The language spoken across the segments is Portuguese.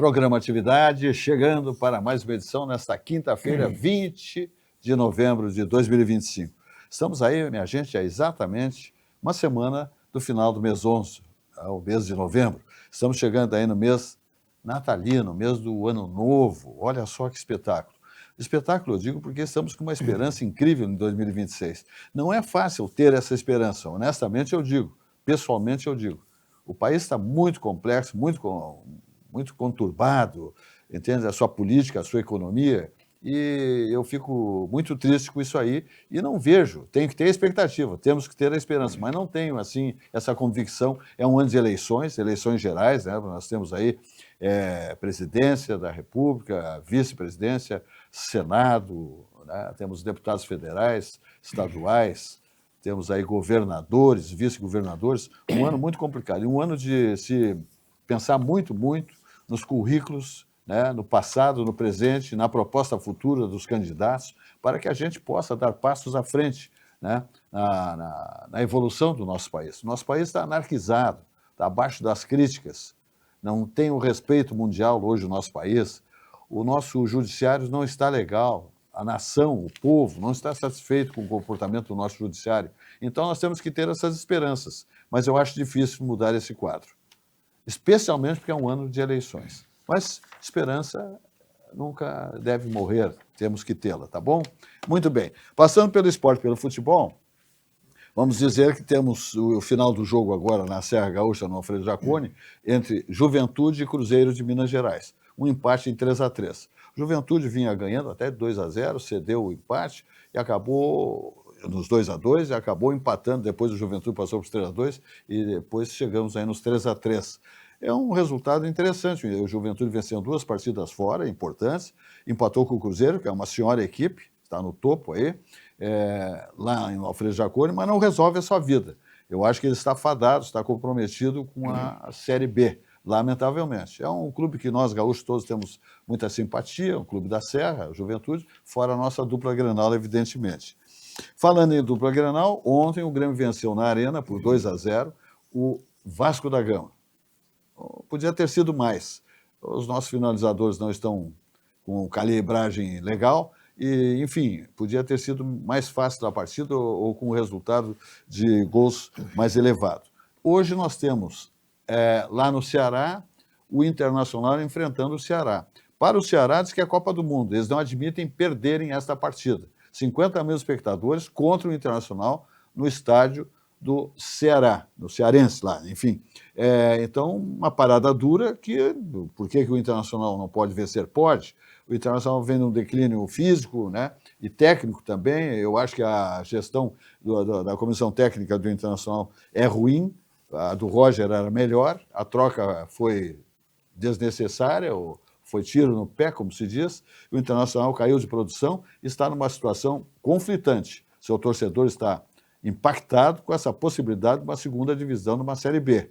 Programa Atividade, chegando para mais uma edição nesta quinta-feira, 20 de novembro de 2025. Estamos aí, minha gente, há exatamente uma semana do final do mês 11, o mês de novembro. Estamos chegando aí no mês natalino, mês do Ano Novo. Olha só que espetáculo. Espetáculo, eu digo, porque estamos com uma esperança incrível em 2026. Não é fácil ter essa esperança, honestamente eu digo, pessoalmente eu digo. O país está muito complexo, muito conturbado, entende? A sua política, a sua economia, e eu fico muito triste com isso aí e não vejo. Tenho que ter expectativa, temos que ter a esperança, mas não tenho, assim, essa convicção. É um ano de eleições gerais, né? Nós temos aí presidência da República, vice-presidência, Senado, né? Temos deputados federais, estaduais, temos aí governadores, vice-governadores, um ano muito complicado, e um ano de se pensar muito nos currículos, né, no passado, no presente, na proposta futura dos candidatos, para que a gente possa dar passos à frente, né, na evolução do nosso país. O nosso país está anarquizado, está abaixo das críticas, não tem o respeito mundial hoje o nosso país, o nosso judiciário não está legal, a nação, o povo, não está satisfeito com o comportamento do nosso judiciário. Então, nós temos que ter essas esperanças, mas eu acho difícil mudar esse quadro, especialmente porque é um ano de eleições. Mas esperança nunca deve morrer, temos que tê-la, tá bom? Muito bem. Passando pelo esporte, pelo futebol, vamos dizer que temos o final do jogo agora na Serra Gaúcha, no Alfredo Jaconi, entre Juventude e Cruzeiro de Minas Gerais. Um empate em 3-3. Juventude vinha ganhando até 2-0, cedeu o empate e acabou nos 2-2 e acabou empatando. Depois o Juventude passou para os 3-2 e depois chegamos aí nos 3-3. É um resultado interessante. O Juventude venceu 2 partidas fora, importantes, empatou com o Cruzeiro, que é uma senhora equipe, está no topo aí, lá em Alfredo Jaconi, mas não resolve a sua vida. Eu acho que ele está fadado, está comprometido com a Série B, lamentavelmente. É um clube que nós, gaúchos, todos temos muita simpatia, um clube da Serra, a Juventude, fora a nossa dupla Grenal, evidentemente. Falando em dupla Grenal, ontem o Grêmio venceu na Arena por 2-0 o Vasco da Gama. Podia ter sido mais. Os nossos finalizadores não estão com calibragem legal e, enfim, podia ter sido mais fácil a partida ou com o resultado de gols mais elevado. Hoje nós temos, lá no Ceará, o Internacional enfrentando o Ceará. Para o Ceará, diz que é a Copa do Mundo. Eles não admitem perderem esta partida. 50 mil espectadores contra o Internacional no estádio do Ceará, do Cearense lá, enfim. Então, uma parada dura que, por que o Internacional não pode vencer? Pode. O Internacional vem num declínio físico, né, e técnico também. Eu acho que a gestão da comissão técnica do Internacional é ruim, a do Roger era melhor, a troca foi desnecessária, ou foi tiro no pé, como se diz. O Internacional caiu de produção e está numa situação conflitante. Seu torcedor está impactado com essa possibilidade de uma segunda divisão numa Série B.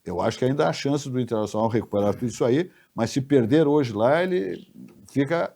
Eu acho que ainda há chance do Internacional recuperar tudo isso aí, mas se perder hoje lá, ele fica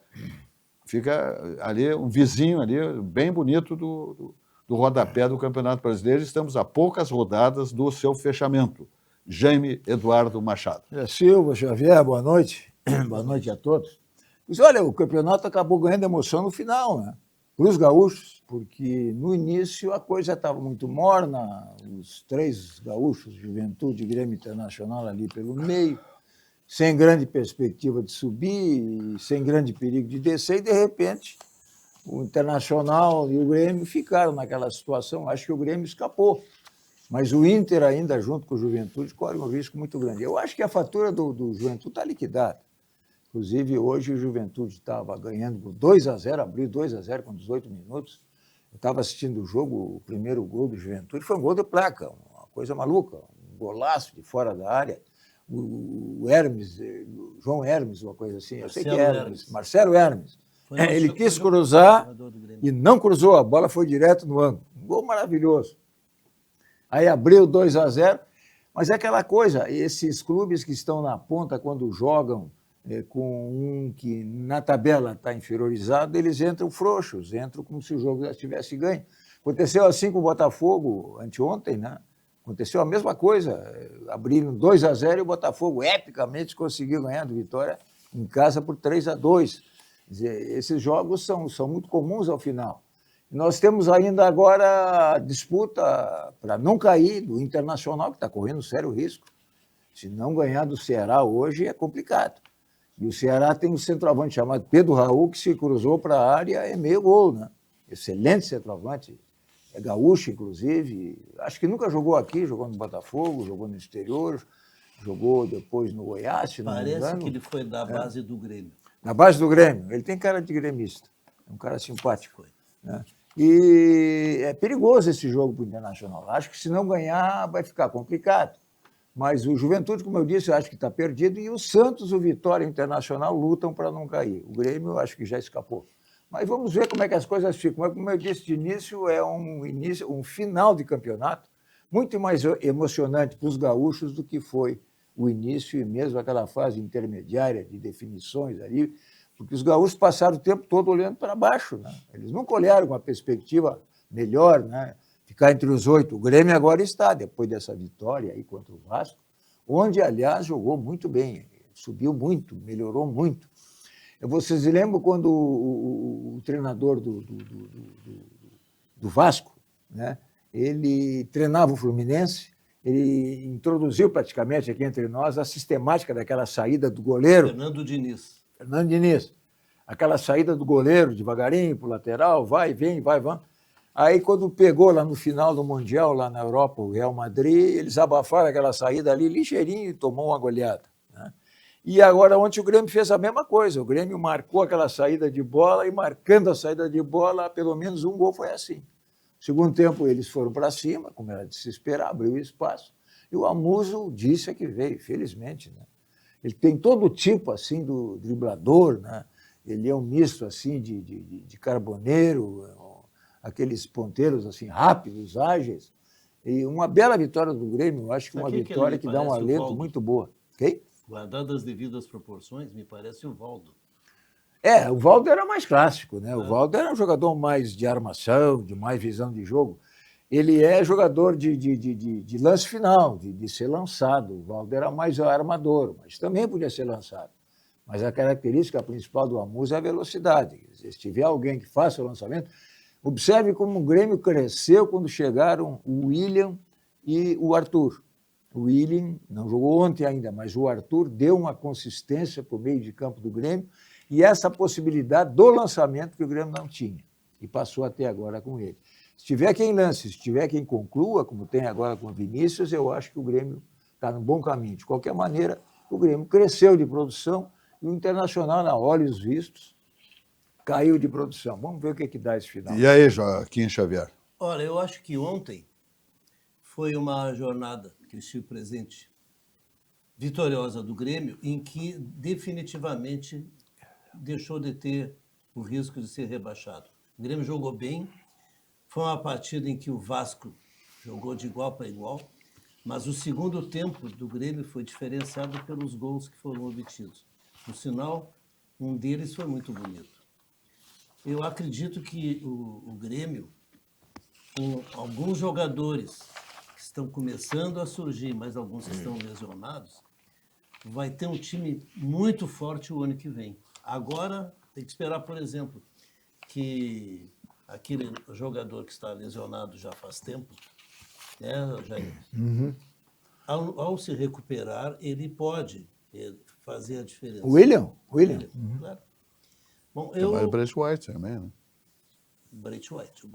ali, um vizinho ali, bem bonito do rodapé do Campeonato Brasileiro. Estamos a poucas rodadas do seu fechamento. Jaime Eduardo Machado. Silva, Xavier, boa noite. Boa noite a todos. Mas olha, o campeonato acabou ganhando emoção no final, né? Para os gaúchos, porque no início a coisa estava muito morna, os 3 gaúchos, Juventude, Grêmio Internacional ali pelo meio, sem grande perspectiva de subir, sem grande perigo de descer, e de repente o Internacional e o Grêmio ficaram naquela situação. Acho que o Grêmio escapou, mas o Inter ainda junto com o Juventude corre um risco muito grande. Eu acho que a fatura do Juventude está liquidada. Inclusive, hoje o Juventude estava ganhando por 2-0, abriu 2-0 com 18 minutos. Eu estava assistindo o jogo, o primeiro gol do Juventude foi um gol de placa, uma coisa maluca, um golaço de fora da área. O Hermes, João Hermes, uma coisa assim, eu sei que é Hermes, Marcelo Hermes. Ele quis cruzar e não cruzou, a bola foi direto no ângulo. Um gol maravilhoso. Aí abriu 2-0, mas é aquela coisa, esses clubes que estão na ponta quando jogam com um que na tabela está inferiorizado, eles entram frouxos, entram como se o jogo já tivesse ganho. Aconteceu assim com o Botafogo anteontem, né? Aconteceu a mesma coisa. Abriram 2-0 e o Botafogo epicamente conseguiu ganhar do Vitória em casa por 3-2. Quer dizer, esses jogos são muito comuns ao final. Nós temos ainda agora a disputa para não cair do Internacional, que está correndo sério risco. Se não ganhar do Ceará hoje é complicado. E o Ceará tem um centroavante chamado Pedro Raul, que se cruzou para a área é meio gol, né? Excelente centroavante. É gaúcho, inclusive. Acho que nunca jogou aqui, jogou no Botafogo, jogou no exterior, jogou depois no Goiás, se não me engano. Parece que ele foi da base do Grêmio. Na base do Grêmio. Ele tem cara de gremista. É um cara simpático. Né? E é perigoso esse jogo para o Internacional. Acho que se não ganhar vai ficar complicado. Mas o Juventude, como eu disse, eu acho que está perdido. E o Santos, o Vitória e o Internacional lutam para não cair. O Grêmio, eu acho que já escapou. Mas vamos ver como é que as coisas ficam. Mas, como eu disse de início, é um final de campeonato muito mais emocionante para os gaúchos do que foi o início e mesmo aquela fase intermediária de definições ali, porque os gaúchos passaram o tempo todo olhando para baixo. Né? Eles nunca olharam com uma perspectiva melhor, né? Ficar entre os 8. O Grêmio agora está, depois dessa vitória aí contra o Vasco, onde, aliás, jogou muito bem, subiu muito, melhorou muito. Vocês se lembram quando o treinador do Vasco, né, ele treinava o Fluminense, ele introduziu praticamente aqui entre nós a sistemática daquela saída do goleiro. Fernando Diniz. Fernando Diniz. Aquela saída do goleiro, devagarinho, para o lateral, vai, vem, vai, vamos. Aí, quando pegou lá no final do Mundial, lá na Europa, o Real Madrid, eles abafaram aquela saída ali ligeirinho e tomou uma goleada. Né? E agora, ontem, o Grêmio fez a mesma coisa. O Grêmio marcou aquela saída de bola e, marcando a saída de bola, pelo menos um gol foi assim. No segundo tempo, eles foram para cima, como era de se esperar, abriu espaço. E o Amuso disse que veio, felizmente. Né? Ele tem todo o tipo assim, do driblador, né? Ele é um misto assim, de carboneiro, aqueles ponteiros assim, rápidos, ágeis. E uma bela vitória do Grêmio, eu acho que uma vitória que dá um alento muito boa. Okay? Guardado as devidas proporções, me parece o Valdo. O Valdo era mais clássico, né? O Valdo era um jogador mais de armação, de mais visão de jogo. Ele é jogador de lance final, de ser lançado. O Valdo era mais armador, mas também podia ser lançado. Mas a característica principal do Amuso é a velocidade. Se tiver alguém que faça o lançamento, observe como o Grêmio cresceu quando chegaram o William e o Arthur. O William não jogou ontem ainda, mas o Arthur deu uma consistência para o meio de campo do Grêmio e essa possibilidade do lançamento que o Grêmio não tinha. E passou até agora com ele. Se tiver quem lance, se tiver quem conclua, como tem agora com o Vinícius, eu acho que o Grêmio está no bom caminho. De qualquer maneira, o Grêmio cresceu de produção e o Internacional, na olhos vistos, caiu de produção. Vamos ver o que dá esse final. E aí, Joaquim Xavier? Olha, eu acho que ontem foi uma jornada que eu estive presente, vitoriosa do Grêmio, em que definitivamente deixou de ter o risco de ser rebaixado. O Grêmio jogou bem, foi uma partida em que o Vasco jogou de igual para igual, mas o segundo tempo do Grêmio foi diferenciado pelos gols que foram obtidos. Por sinal, um deles foi muito bonito. Eu acredito que o Grêmio, com alguns jogadores que estão começando a surgir, mas alguns que estão lesionados, vai ter um time muito forte o ano que vem. Agora, tem que esperar, por exemplo, que aquele jogador que está lesionado já faz tempo, né, Jair? Ao se recuperar, ele pode fazer a diferença. William? Claro. Bom, Mas o Brett White também, né? O Brett White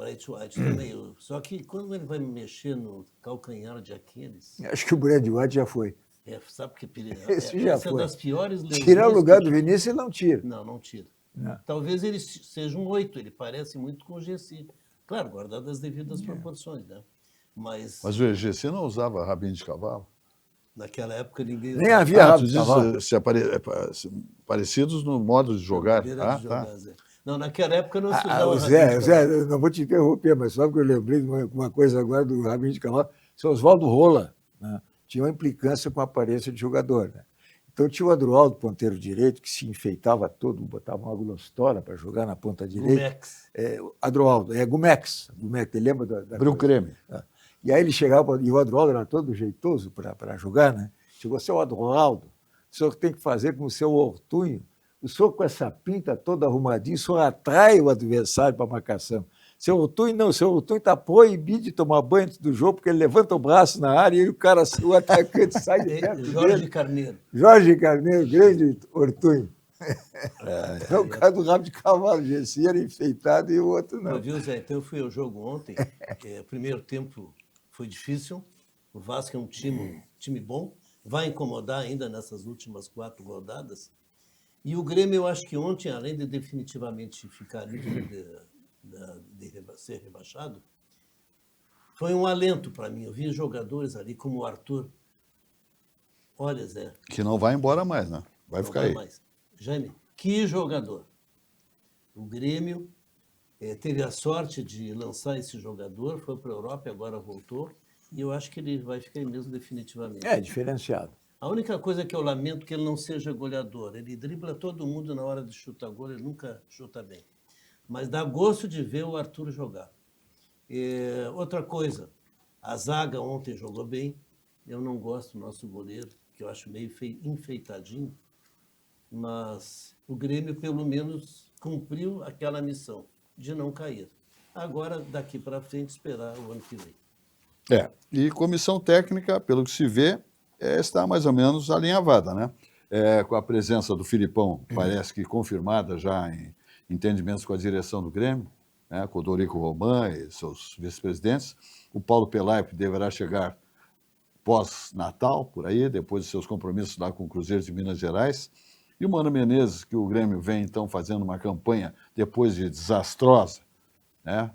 também. Só que quando ele vai mexer no calcanhar de Aquiles... Acho que o Brett White já foi. Sabe que Esse já essa foi. é das piores lesões. Tirar o lugar do Vinícius, ele não tira. Não tira. Não. Talvez ele seja um 8, ele parece muito com o Gessi. Claro, guardado as devidas proporções, né? Mas o EGC não usava rabinho de cavalo? naquela época ninguém... Nem havia rabo tu de diz cavalo. parecidos no modo de jogar. maneira de jogar, Tá. Zé. Não, naquela época não se usava O rabinho Zé, de cavalo. eu não vou te interromper, mas só porque eu lembrei de uma coisa agora do rabinho de cavalo. Seu Oswaldo Rola, né, tinha uma implicância com a aparência de jogador. Né? Então tinha o Adroaldo, ponteiro direito, que se enfeitava todo, botava uma glostola para jogar na ponta direita. Gumex. Adroaldo, Gumex. Gumex, ele lembra da Bril coisa? creme. E aí ele chegava, e o Adroaldo era todo jeitoso para jogar, né? Chegou, seu Adroaldo, o senhor tem que fazer com o seu Ortunho. O senhor com essa pinta toda arrumadinha, o senhor atrai o adversário para a marcação. Seu Ortunho não, seu Ortunho está proibido de tomar banho antes do jogo, porque ele levanta o braço na área e o cara, o atacante sai de perto Jorge dele. Carneiro. Jorge Carneiro, grande Ortunho. É o cara do rabo de cavalo, Gessi era enfeitado e o outro não. Viu, Zé? Então eu fui ao jogo ontem. O primeiro tempo foi difícil. O Vasco é um time bom. Vai incomodar ainda nessas últimas 4 rodadas. E o Grêmio, eu acho que ontem, além de definitivamente ficar livre de ser rebaixado, foi um alento para mim. Eu vi jogadores ali como o Arthur. Olha, Zé. Que não vai embora mais, né? Vai ficar aí. Mais. Jaime, que jogador. O Grêmio teve a sorte de lançar esse jogador, foi para a Europa e agora voltou. E eu acho que ele vai ficar aí mesmo definitivamente. É, diferenciado. A única coisa que eu lamento é que ele não seja goleador. Ele dribla todo mundo na hora de chutar gol, ele nunca chuta bem. Mas dá gosto de ver o Arthur jogar. Outra coisa, a zaga ontem jogou bem. Eu não gosto do nosso goleiro, que eu acho meio enfeitadinho. Mas o Grêmio, pelo menos, cumpriu aquela missão de não cair. Agora, daqui para frente, esperar o ano que vem. E comissão técnica, pelo que se vê, está mais ou menos alinhavada, né? Com a presença do Filipão, parece que confirmada já em entendimentos com a direção do Grêmio, né? Com o Dorico Roman e seus vice-presidentes. O Paulo Pelaipe deverá chegar pós-Natal, por aí, depois de seus compromissos lá com o Cruzeiro de Minas Gerais. E o Mano Menezes, que o Grêmio vem, então, fazendo uma campanha, depois de desastrosa, né?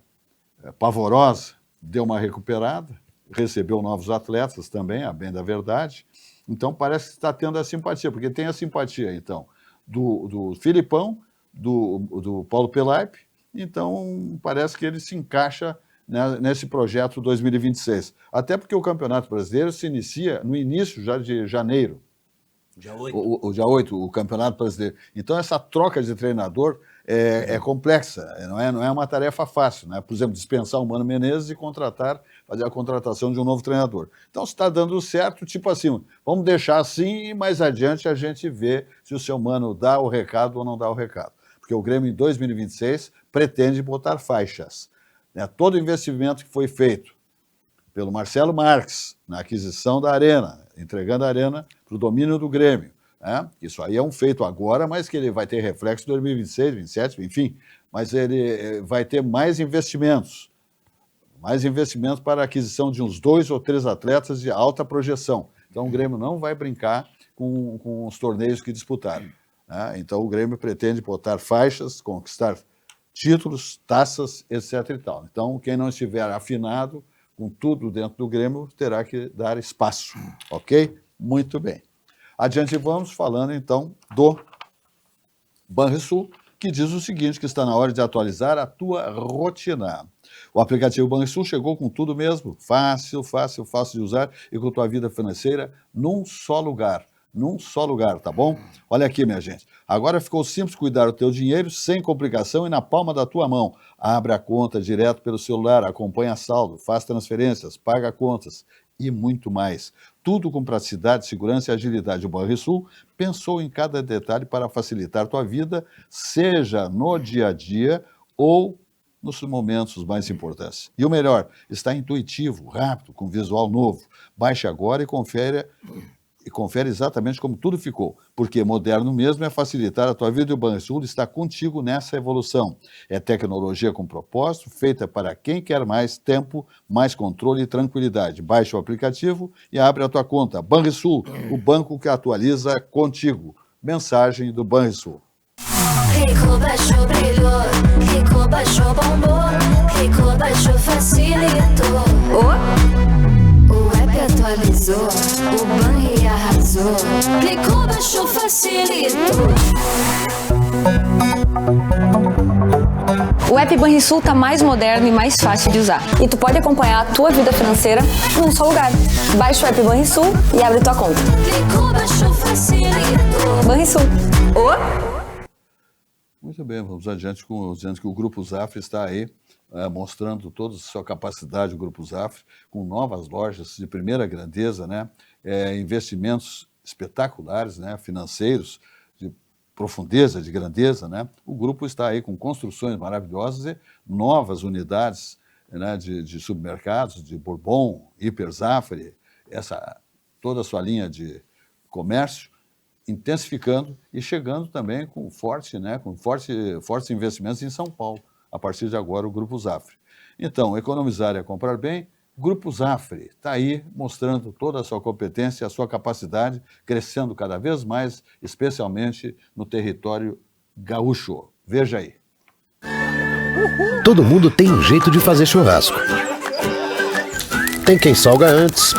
Pavorosa, deu uma recuperada, recebeu novos atletas também, a bem da verdade. Então, parece que está tendo a simpatia, porque tem a simpatia, então, do Filipão, do Paulo Pelaipe, então parece que ele se encaixa, né, nesse projeto 2026. Até porque o Campeonato Brasileiro se inicia no início já de janeiro. Dia 8. Dia 8, o Campeonato Brasileiro. Então, essa troca de treinador é complexa, não é uma tarefa fácil, né? Por exemplo, dispensar o Mano Menezes e fazer a contratação de um novo treinador. Então, se está dando certo, tipo assim, vamos deixar assim e mais adiante a gente vê se o seu Mano dá o recado ou não dá o recado. Porque o Grêmio, em 2026, pretende botar faixas, né? Todo o investimento que foi feito pelo Marcelo Marques na aquisição da Arena, entregando a Arena para o domínio do Grêmio, né? Isso aí é um feito agora, mas que ele vai ter reflexo em 2026, 2027, enfim. Mas ele vai ter mais investimentos para a aquisição de uns 2 ou 3 atletas de alta projeção. Então o Grêmio não vai brincar com os torneios que disputaram, né? Então o Grêmio pretende botar faixas, conquistar títulos, taças, etc. e tal. Então quem não estiver afinado com tudo dentro do Grêmio, terá que dar espaço, ok? Muito bem. Adiante vamos, falando então do Banrisul, que diz o seguinte, que está na hora de atualizar a tua rotina. O aplicativo Banrisul chegou com tudo mesmo, fácil de usar e com tua vida financeira num só lugar, tá bom? Olha aqui, minha gente. Agora ficou simples cuidar do teu dinheiro sem complicação e na palma da tua mão. Abre a conta direto pelo celular, acompanha saldo, faz transferências, paga contas e muito mais. Tudo com praticidade, segurança e agilidade. O Banrisul pensou em cada detalhe para facilitar tua vida, seja no dia a dia ou nos momentos mais importantes. E o melhor, está intuitivo, rápido, com visual novo. Baixe agora e confere exatamente como tudo ficou, porque moderno mesmo é facilitar a tua vida e o Banrisul está contigo nessa evolução. É tecnologia com propósito, feita para quem quer mais tempo, mais controle e tranquilidade. Baixe o aplicativo e abre a tua conta. Banrisul, o banco que atualiza contigo. Mensagem do Banrisul. Rico baixou, brilhou, Rico baixou, bombou, Rico baixou, facilitou. O app atualizou, o Banri arrasou, Rico baixou, facilitou. O app Banrisul tá mais moderno e mais fácil de usar. E tu pode acompanhar a tua vida financeira num só lugar. Baixa o app Banrisul e abre tua conta. Rico baixou, facilitou. Banrisul. Muito bem, vamos adiante dizendo que o Grupo Zafra está aí mostrando toda a sua capacidade, o Grupo Zafra, com novas lojas de primeira grandeza, né? Investimentos espetaculares, né? Financeiros, de profundeza, de grandeza, né? O grupo está aí com construções maravilhosas e novas unidades, né? de supermercados, de Bourbon, Hiper Zafra, toda a sua linha de comércio, intensificando e chegando também com fortes investimentos em São Paulo, a partir de agora o Grupo Zafra. Então, economizar é comprar bem, Grupo Zafra está aí mostrando toda a sua competência, a sua capacidade, crescendo cada vez mais, especialmente no território gaúcho. Veja aí. Todo mundo tem um jeito de fazer churrasco. Tem quem salga antes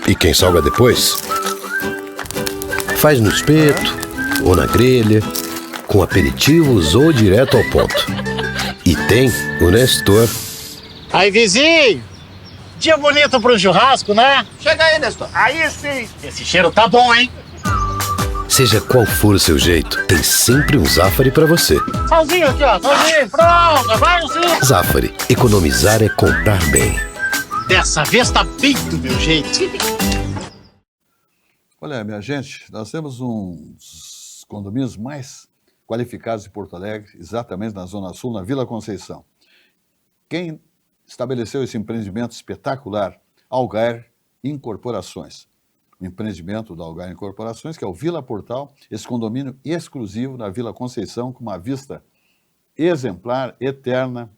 e quem salga depois. Faz no espeto ou na grelha, com aperitivos ou direto ao ponto. E tem o Nestor. Aí, vizinho! Dia bonito pro churrasco, né? Chega aí, Nestor. Aí sim! Esse cheiro tá bom, hein? Seja qual for o seu jeito, tem sempre um Zafari pra você. Salzinho aqui, ó. Salzinho, pronto, vai sim. Zafari, economizar é comprar bem. Dessa vez tá bem do meu jeito. Olha, minha gente, nós temos uns condomínios mais qualificados de Porto Alegre, exatamente na Zona Sul, na Vila Conceição. Quem estabeleceu esse empreendimento espetacular? Algar Incorporações. O empreendimento da Algar Incorporações, que é o Vila Portal, esse condomínio exclusivo na Vila Conceição, com uma vista exemplar, eterna,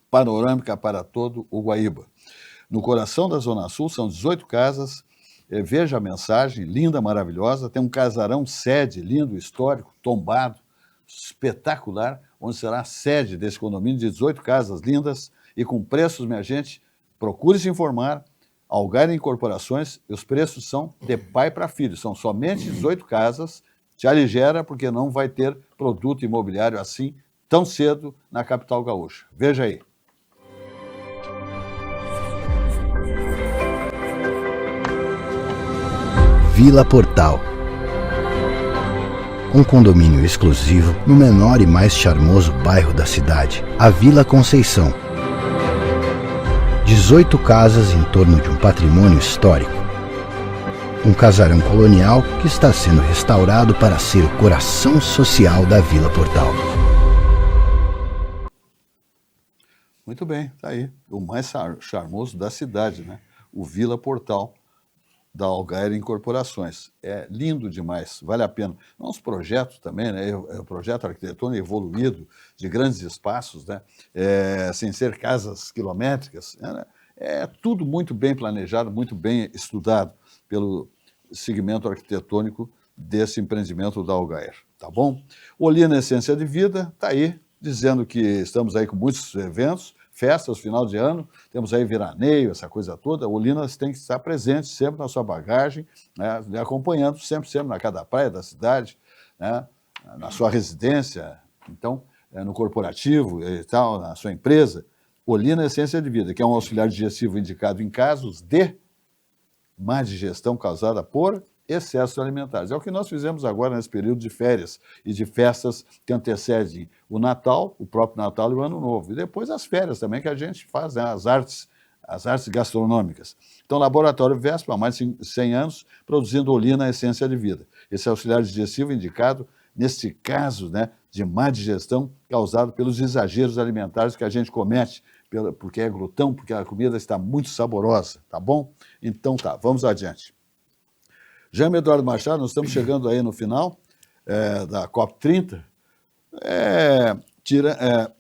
panorâmica para todo o Guaíba. No coração da Zona Sul, são 18 casas. Veja a mensagem, linda, maravilhosa. Tem um casarão sede, lindo, histórico, tombado, espetacular, onde será a sede desse condomínio de 18 casas lindas e com preços, minha gente, procure se informar. Algar Incorporações, e os preços são de pai para filho, são somente 18 casas. Te aligera, porque não vai ter produto imobiliário assim tão cedo na capital gaúcha. Veja aí. Vila Portal. Um condomínio exclusivo no menor e mais charmoso bairro da cidade, a Vila Conceição. 18 casas em torno de um patrimônio histórico. Um casarão colonial que está sendo restaurado para ser o coração social da Vila Portal. Muito bem, tá aí. O mais charmoso da cidade, né? O Vila Portal da Algar Incorporações. É lindo demais, vale a pena. Uns projetos também, né? É um projeto arquitetônico evoluído, de grandes espaços, né? Sem ser casas quilométricas. Né? É tudo muito bem planejado, muito bem estudado pelo segmento arquitetônico desse empreendimento da Algar, tá bom? Olina Essência de Vida está aí, dizendo que estamos aí com muitos eventos, festas, final de ano, temos aí veraneio, essa coisa toda. Olina tem que estar presente sempre na sua bagagem, né, acompanhando sempre na cada praia da cidade, né, na sua residência, então, no corporativo e tal, na sua empresa. Olina Essência de Vida, que é um auxiliar digestivo indicado em casos de má digestão causada por excessos alimentares. É o que nós fizemos agora nesse período de férias e de festas que antecedem o Natal, o próprio Natal e o Ano Novo. E depois as férias também que a gente faz, né? As artes gastronômicas. Então, o Laboratório Vespa, há mais de 100 anos, produzindo Olina Essência de Vida. Esse auxiliar digestivo indicado nesse caso, né, de má digestão causado pelos exageros alimentares que a gente comete, porque é glutão, porque a comida está muito saborosa, tá bom? Então tá, vamos adiante. Jaime Eduardo Machado, nós estamos chegando aí no final da COP30.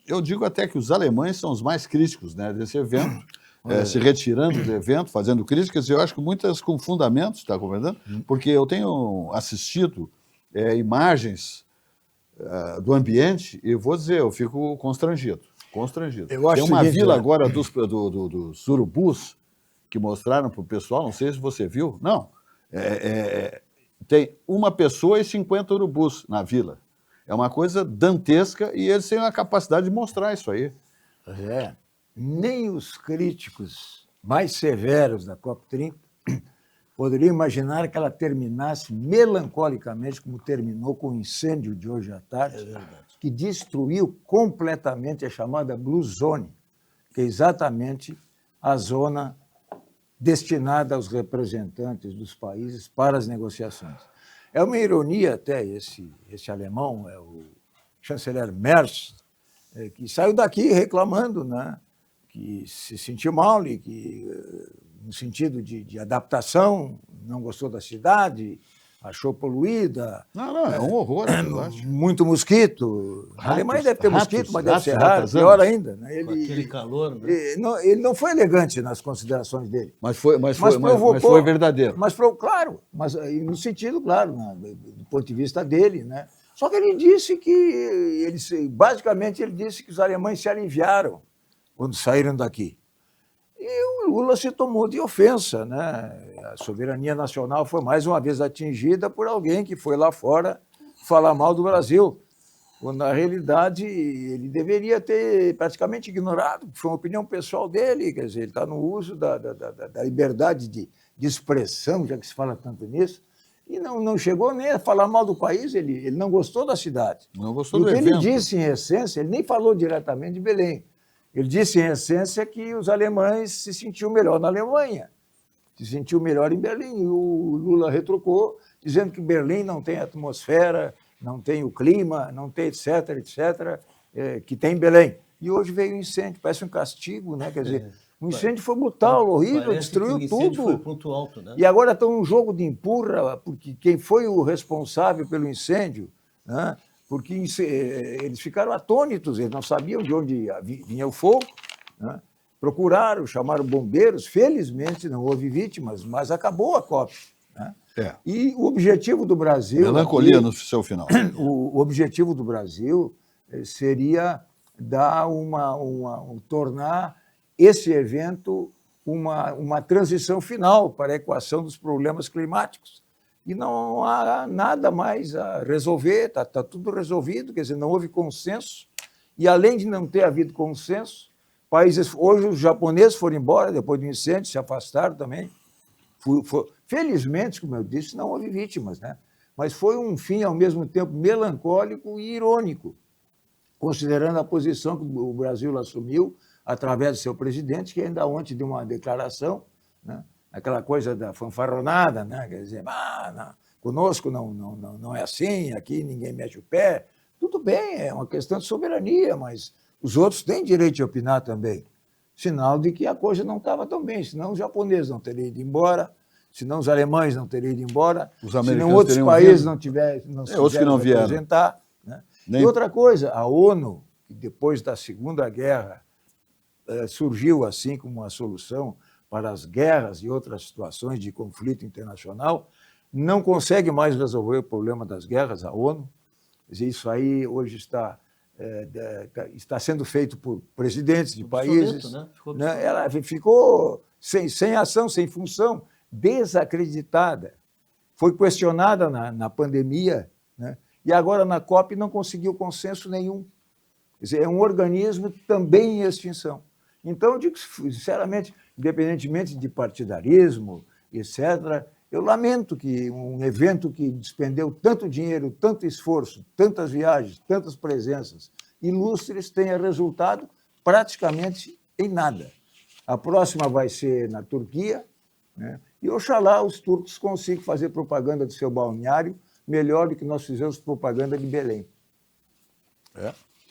Eu digo até que os alemães são os mais críticos, né, desse evento, se retirando do evento, fazendo críticas, e eu acho que muitas com fundamentos, está compreendendo? Porque eu tenho assistido imagens do ambiente e vou dizer, eu fico constrangido. Tem uma vila agora dos urubus que mostraram para o pessoal, não sei se você viu, não. Tem uma pessoa e 50 urubus na vila. É uma coisa dantesca e eles têm a capacidade de mostrar isso aí. Nem os críticos mais severos da COP30 poderia imaginar que ela terminasse melancolicamente, como terminou com o incêndio de hoje à tarde, que destruiu completamente a chamada Blue Zone, que é exatamente a zona destinada aos representantes dos países para as negociações. É uma ironia até esse alemão, o chanceler Merz, que saiu daqui reclamando, né, que se sentiu mal e que, no sentido de adaptação, não gostou da cidade, achou poluída. Não, é um horror, eu acho. Muito mosquito. A Alemanha deve ter mosquito, mas deve ser raro, ratazanas. pior ainda. Né? Com aquele calor, né? Ele não foi elegante nas considerações dele. Mas foi verdadeiro. Claro, mas no sentido, claro, né, do ponto de vista dele, né? Só que ele disse que, basicamente, ele disse que os alemães se aliviaram quando saíram daqui. E o Lula se tomou de ofensa, né? A soberania nacional foi mais uma vez atingida por alguém que foi lá fora falar mal do Brasil, quando, na realidade, ele deveria ter praticamente ignorado, foi uma opinião pessoal dele, quer dizer, ele está no uso da liberdade de expressão, já que se fala tanto nisso, e não chegou nem a falar mal do país, ele não gostou da cidade. Não gostou do evento. Ele disse, em essência, ele nem falou diretamente de Belém, ele disse, em essência, que os alemães se sentiam melhor na Alemanha, se sentiu melhor em Berlim. E o Lula retrucou, dizendo que Berlim não tem atmosfera, não tem o clima, não tem etc., que tem em Belém. E hoje veio o incêndio, parece um castigo, né? Quer dizer, o incêndio foi brutal, horrível, destruiu tudo. Foi ponto alto, né? E agora estão num jogo de empurra, porque quem foi o responsável pelo incêndio, né? Porque eles ficaram atônitos, eles não sabiam de onde vinha o fogo, né? Procuraram, chamaram bombeiros, felizmente não houve vítimas, mas acabou a COP. Né? E o objetivo do Brasil... Melancolia no seu final. O objetivo do Brasil seria dar tornar esse evento uma transição final para a equação dos problemas climáticos. E não há nada mais a resolver, está tudo resolvido, quer dizer, não houve consenso. E, além de não ter havido consenso, hoje os japoneses foram embora depois do incêndio, se afastaram também. Felizmente, como eu disse, não houve vítimas, né? Mas foi um fim, ao mesmo tempo, melancólico e irônico, considerando a posição que o Brasil assumiu através do seu presidente, que ainda ontem deu uma declaração, né? Aquela coisa da fanfarronada, né? Quer dizer, conosco não é assim, aqui ninguém mexe o pé. Tudo bem, é uma questão de soberania, mas os outros têm direito de opinar também. Sinal de que a coisa não estava tão bem, senão os japoneses não teriam ido embora, senão os alemães não teriam ido embora, senão outros países não se quiseram representar. Né? E outra coisa, a ONU, que depois da Segunda Guerra surgiu assim como uma solução para as guerras e outras situações de conflito internacional, não consegue mais resolver o problema das guerras, a ONU. Isso aí hoje está sendo feito por presidentes de países. Né? Ela ficou sem ação, sem função, desacreditada. Foi questionada na pandemia, né? E agora na COP não conseguiu consenso nenhum. Quer dizer, é um organismo também em extinção. Então, eu digo sinceramente, independentemente de partidarismo, etc., eu lamento que um evento que despendeu tanto dinheiro, tanto esforço, tantas viagens, tantas presenças ilustres tenha resultado praticamente em nada. A próxima vai ser na Turquia, né? E oxalá os turcos consigam fazer propaganda do seu balneário melhor do que nós fizemos propaganda de Belém.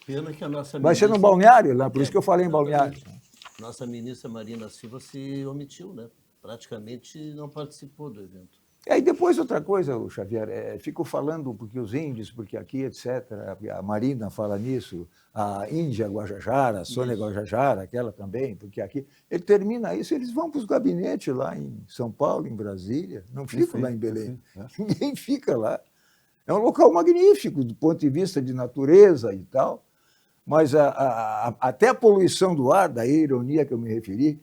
Pena que a nossa vai ser no balneário lá, por isso que eu falei em balneário. Nossa ministra Marina Silva se omitiu, né? Praticamente não participou do evento. E depois outra coisa, Xavier, fico falando porque os índios, porque aqui, etc., a Marina fala nisso, a Índia Guajajara, a Sônia Guajajara, aquela também, porque aqui, ele termina isso, eles vão para os gabinetes lá em São Paulo, em Brasília, não ficam lá em Belém, ninguém fica lá. É um local magnífico do ponto de vista de natureza e tal, mas até a poluição do ar, daí a ironia que eu me referi,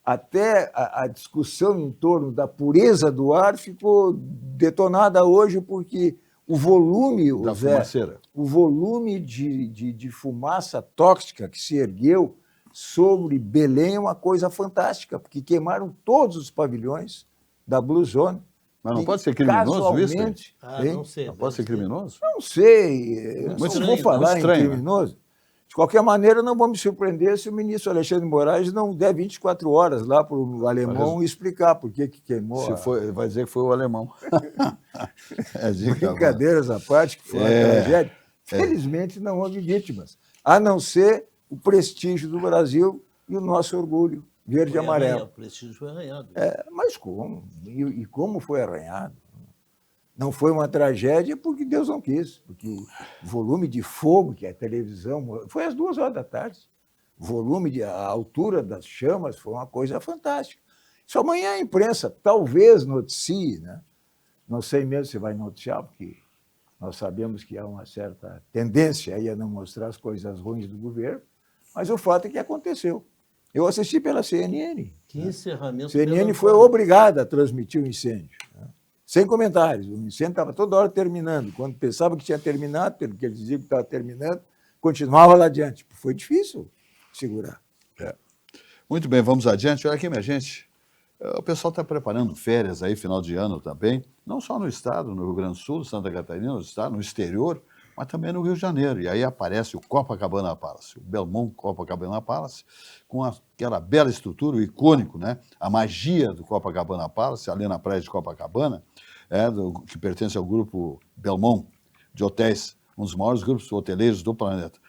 até a discussão em torno da pureza do ar ficou detonada hoje porque o volume, o volume de fumaça tóxica que se ergueu sobre Belém é uma coisa fantástica, porque queimaram todos os pavilhões da Blue Zone. Mas não E, pode ser criminoso isso? casualmente, hein? Não sei. Não pode ser criminoso? Não sei, eu Muito não estranho, vou falar muito estranho, em criminoso. De qualquer maneira, não vou me surpreender se o ministro Alexandre de Moraes não der 24 horas lá para o alemão explicar por que queimou. Se foi, vai dizer que foi o alemão. É dica, Brincadeiras à parte, que foi uma tragédia. Felizmente, não houve vítimas, a não ser o prestígio do Brasil e o nosso orgulho verde e amarelo. O prestígio foi arranhado. Mas como? E como foi arranhado? Não foi uma tragédia porque Deus não quis, porque o volume de fogo que a televisão... Foi às 2 horas da tarde. O volume, a altura das chamas foi uma coisa fantástica. Isso amanhã a imprensa talvez noticie, né? Não sei mesmo se vai noticiar, porque nós sabemos que há uma certa tendência aí a não mostrar as coisas ruins do governo, mas o fato é que aconteceu. Eu assisti pela CNN. Que encerramento. A CNN foi obrigada a transmitir o incêndio, né? Sem comentários. O incêndio estava toda hora terminando. Quando pensava que tinha terminado, pelo que eles diziam que estava terminando, continuava lá adiante. Foi difícil segurar. Muito bem, vamos adiante. Olha aqui, minha gente. O pessoal está preparando férias aí, final de ano também, não só no estado, no Rio Grande do Sul, Santa Catarina, no estado, no exterior, mas também no Rio de Janeiro. E aí aparece o Copacabana Palace, o Belmont Copacabana Palace, com aquela bela estrutura, o icônico, né? A magia do Copacabana Palace, ali na praia de Copacabana, que pertence ao grupo Belmont de hotéis, um dos maiores grupos hoteleiros do planeta.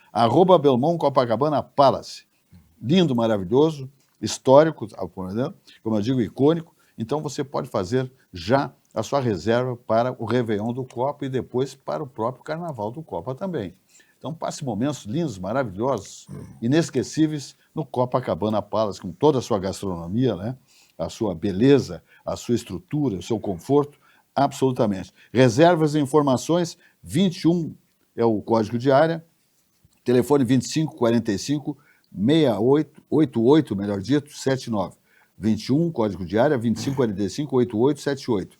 @Belmont Copacabana Palace. Lindo, maravilhoso, histórico, como eu digo, icônico. Então você pode fazer já a sua reserva para o Réveillon do Copa e depois para o próprio Carnaval do Copa também. Então passe momentos lindos, maravilhosos, inesquecíveis no Copacabana Palace, com toda a sua gastronomia, né? A sua beleza, a sua estrutura, o seu conforto, absolutamente. Reservas e informações, 21 é o código de área, telefone 2545 88, melhor dito, 79. 21, código de área, 2545 8878.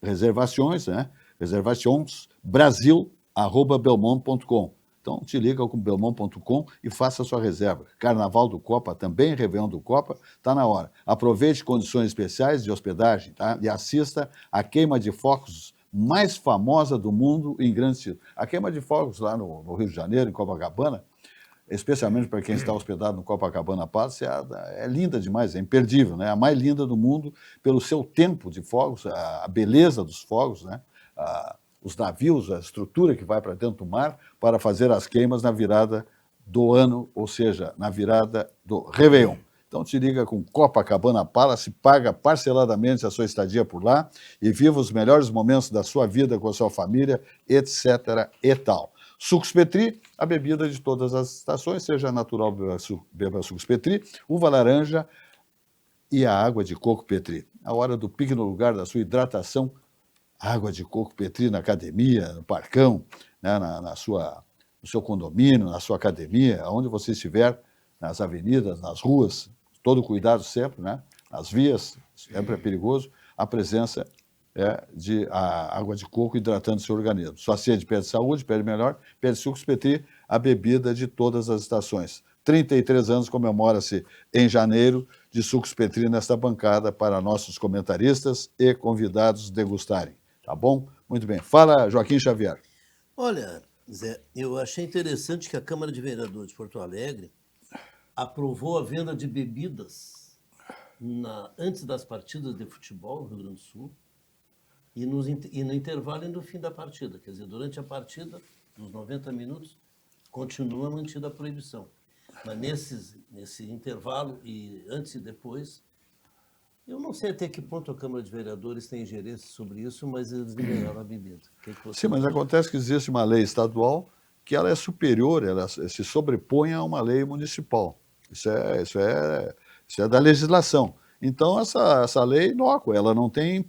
Reservações, né? Reservações, brasil@belmont.com. Então, te liga com belmont.com e faça a sua reserva. Carnaval do Copa também, Réveillon do Copa, está na hora. Aproveite condições especiais de hospedagem, tá? E assista a queima de fogos mais famosa do mundo em grande estilo. A queima de fogos lá no Rio de Janeiro, em Copacabana, especialmente para quem está hospedado no Copacabana Palace, é linda demais, é imperdível, né? A mais linda do mundo pelo seu tempo de fogos, a beleza dos fogos, né? Os navios, a estrutura que vai para dentro do mar para fazer as queimas na virada do ano, ou seja, na virada do Réveillon. Então te liga com Copacabana Palace, paga parceladamente a sua estadia por lá e viva os melhores momentos da sua vida com a sua família, etc. e tal. Sucos Petri, a bebida de todas as estações, seja natural, beba Sucos Petri, uva laranja e a água de coco Petri. A hora do pique no lugar da sua hidratação, água de coco Petri na academia, no parcão, né, no seu condomínio, na sua academia, onde você estiver, nas avenidas, nas ruas, todo cuidado sempre, né? Nas vias, sempre é perigoso, a presença de água de coco hidratando seu organismo. Sua sede pede saúde, pede melhor, pede Sucos Petri, a bebida de todas as estações. 33 anos comemora-se em janeiro de Sucos Petri nesta bancada para nossos comentaristas e convidados degustarem. Tá bom? Muito bem. Fala, Joaquim Xavier. Olha, Zé, eu achei interessante que a Câmara de Vereadores de Porto Alegre aprovou a venda de bebidas antes das partidas de futebol no Rio Grande do Sul e no intervalo e no fim da partida. Quer dizer, durante a partida, nos 90 minutos, continua mantida a proibição. Mas nesse intervalo e antes e depois, eu não sei até que ponto a Câmara de Vereadores tem ingerência sobre isso, mas eles liberaram a bebida. Sim, mas acontece que existe uma lei estadual que ela é superior, ela se sobrepõe a uma lei municipal. Isso é da legislação. Então, essa lei é inócua, ela não tem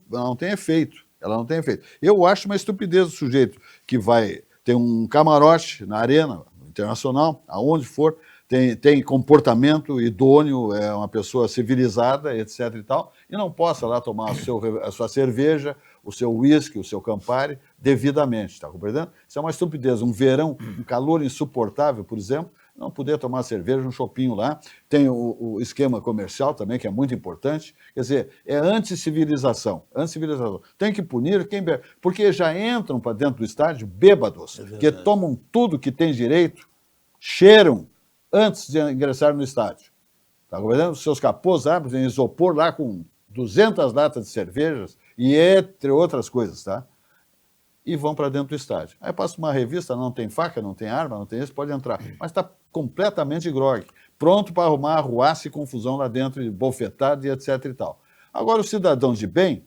efeito. Ela não tem efeito. Eu acho uma estupidez do sujeito que vai ter um camarote na arena internacional, aonde for, tem comportamento idôneo, é uma pessoa civilizada, etc. e tal, e não possa lá tomar a sua cerveja, o seu uísque, o seu Campari, devidamente, está compreendendo? Isso é uma estupidez. Um verão, um calor insuportável, por exemplo, não poder tomar cerveja, um chopinho lá. Tem o esquema comercial também, que é muito importante. Quer dizer, é anticivilização. Tem que punir quem bebe, porque já entram para dentro do estádio bêbados, que tomam tudo que tem direito, cheiram antes de ingressar no estádio. Está compreendendo? Os seus capôs abrem isopor lá com 200 latas de cervejas e entre outras coisas, tá? E vão para dentro do estádio. Aí passa uma revista, não tem faca, não tem arma, não tem isso, pode entrar. Mas está completamente grogue, pronto para arrumar arruaça e confusão lá dentro, e bofetada e etc e tal. Agora, o cidadão de bem,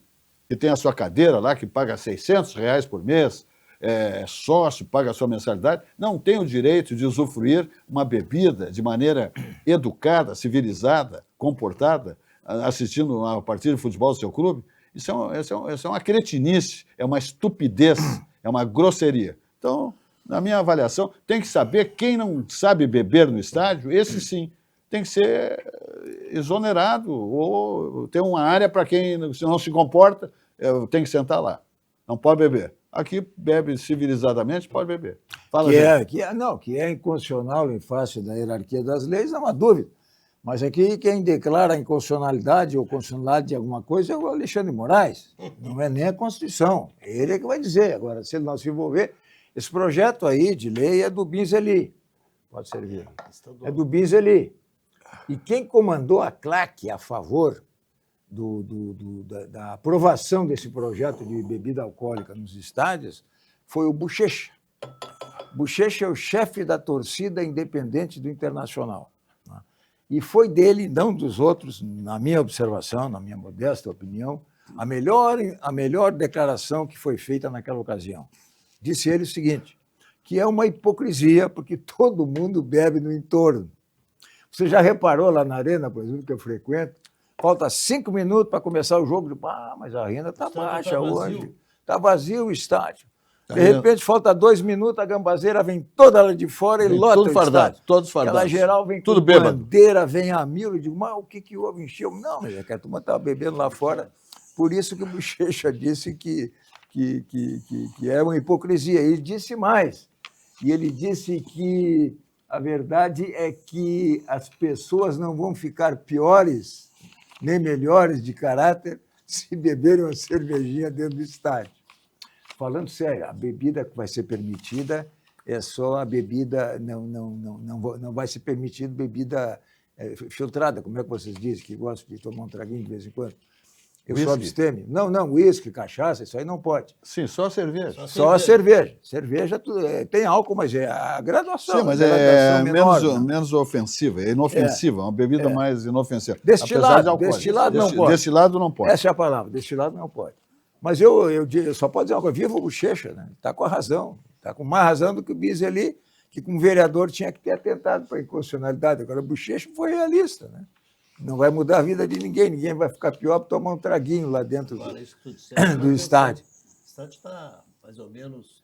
que tem a sua cadeira lá, que paga R$600 por mês, é sócio, paga a sua mensalidade, não tem o direito de usufruir uma bebida de maneira educada, civilizada, comportada, assistindo uma partida de futebol do seu clube. Isso é uma cretinice, é uma estupidez, é uma grosseria. Então, na minha avaliação, tem que saber quem não sabe beber no estádio, esse sim, tem que ser exonerado ou ter uma área para quem não se comporta, tem que sentar lá. Não pode beber. Aqui bebe civilizadamente, pode beber. Fala, que é inconstitucional em face da hierarquia das leis, não há dúvida. Mas aqui quem declara a inconstitucionalidade ou constitucionalidade de alguma coisa é o Alexandre de Moraes, não é nem a Constituição. Ele é que vai dizer. Agora, se ele não se envolver, esse projeto aí de lei é do Binzeli. Pode servir. É do Binzeli. E quem comandou a claque a favor da aprovação desse projeto de bebida alcoólica nos estádios foi o Bochecha. Bochecha é o chefe da torcida independente do Internacional. E foi dele, não dos outros, na minha observação, na minha modesta opinião, a melhor declaração que foi feita naquela ocasião. Disse ele o seguinte, que é uma hipocrisia, porque todo mundo bebe no entorno. Você já reparou lá na arena, por exemplo, que eu frequento, falta 5 minutos para começar o jogo, mas a renda está baixa hoje, está vazio o estádio. De repente, falta 2 minutos, a gambazeira vem toda lá de fora e lota o estádio. Todos fardados. Aquela geral vem tudo com bêbado. Bandeira, vem a mil, eu digo, mas o que houve? Encheu? Não, mas é que a turma estava bebendo lá fora. Por isso que o Bochecha disse que é uma hipocrisia. Ele disse mais. E ele disse que a verdade é que as pessoas não vão ficar piores nem melhores de caráter se beberem uma cervejinha dentro do estádio. Falando sério, a bebida que vai ser permitida é só a bebida, não vai ser permitido bebida filtrada, como é que vocês dizem, que gostam de tomar um traguinho de vez em quando? Eu sou abstêmio. Não, uísque, cachaça, isso aí não pode. Sim, só cerveja. Só a cerveja. Cerveja tem álcool, mas é a graduação. Sim, mas é menos ofensiva, é inofensiva, é uma bebida mais inofensiva. Destilado não pode. Destilado não pode. Essa é a palavra, destilado não pode. Mas eu só posso dizer uma coisa, viva o Bochecha, né? Está com a razão, está com mais razão do que o Binzeli, que como vereador tinha que ter atentado para a inconstitucionalidade. Agora o Bochecha foi realista, né? Não vai mudar a vida de ninguém vai ficar pior por tomar um traguinho lá dentro do estádio. O estádio está mais ou menos,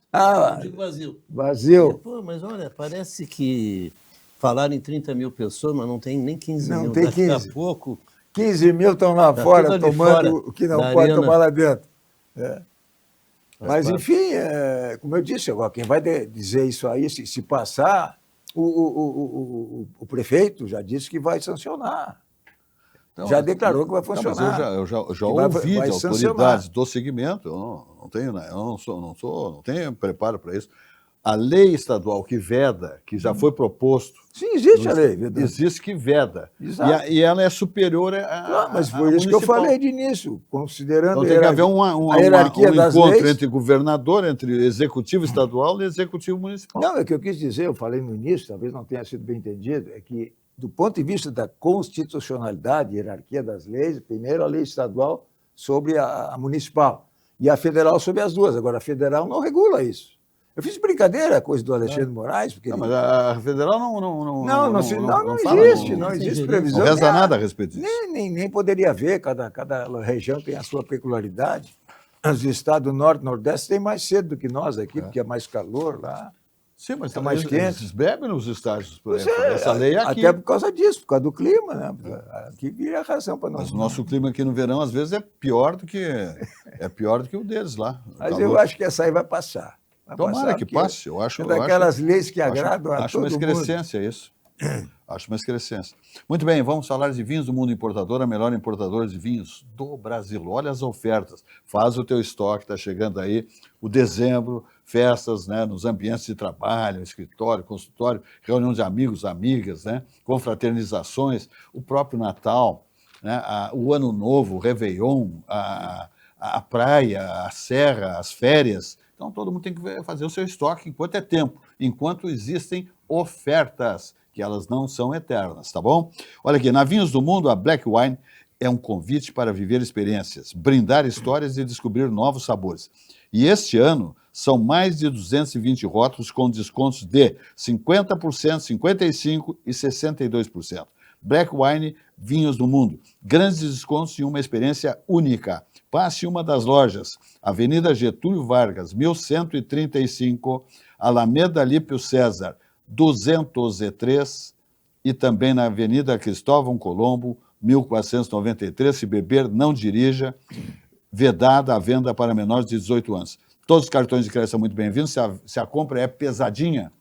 digo vazio. Vazio. Pô, mas olha, parece que falaram em 30 mil pessoas, mas não tem nem 15 mil. Não tem 15. Daqui a pouco... 15 mil estão lá fora tomando o que não pode tomar lá dentro. Mas, enfim, como eu disse, agora, quem vai dizer isso aí, se passar, o prefeito já disse que vai sancionar. Então, já declarou que vai funcionar. Eu já ouvi de autoridades do segmento, eu não tenho preparo para isso. A lei estadual que veda, que já foi proposto... Sim, existe a lei. Existe que veda. E ela é superior a mas foi isso que eu falei de início, considerando... Então tem que haver um encontro entre governador, entre executivo estadual e executivo municipal. Não, é que eu quis dizer, eu falei no início, talvez não tenha sido bem entendido, é que, do ponto de vista da constitucionalidade, hierarquia das leis, primeiro a lei estadual sobre a municipal e a federal sobre as duas. Agora, a federal não regula isso. Eu fiz brincadeira, a coisa do Alexandre de Moraes. Porque mas a federal não existe previsão. Não reza nada a respeito disso. Nem poderia haver, cada região tem a sua peculiaridade. Os estados do Norte e Nordeste têm mais cedo do que nós aqui, porque é mais calor lá. Sim, mas é mais quente. Eles bebem nos estádios, por exemplo. Essa lei é aqui. Até por causa disso, por causa do clima, né? Aqui vira razão para nós. Mas o nosso clima aqui no verão, às vezes, é pior do que o deles lá. Mas eu acho que essa aí vai passar. Tomara que passe, eu acho. É daquelas leis que agradam a todo mundo. Acho uma excrescência isso. Acho uma excrescência. Muito bem, vamos falar de Vinhos do Mundo Importadora, a melhor importadora de vinhos do Brasil. Olha as ofertas, faz o teu estoque, está chegando aí o dezembro, festas, né, nos ambientes de trabalho, escritório, consultório, reunião de amigos, amigas, né, confraternizações, o próprio Natal, né, o Ano Novo, o Réveillon, a praia, a serra, as férias. Então, todo mundo tem que fazer o seu estoque enquanto é tempo, enquanto existem ofertas, que elas não são eternas, tá bom? Olha aqui, na Vinhos do Mundo, a Black Wine é um convite para viver experiências, brindar histórias e descobrir novos sabores. E este ano, são mais de 220 rótulos com descontos de 50%, 55% e 62%. Black Wine, Vinhos do Mundo. Grandes descontos e uma experiência única. Passe em uma das lojas, Avenida Getúlio Vargas, 1135, Alameda Lípio César, 203, e também na Avenida Cristóvão Colombo, 1493. Se beber, não dirija. Vedada a venda para menores de 18 anos. Todos os cartões de crédito são muito bem-vindos. Se a compra é pesadinha,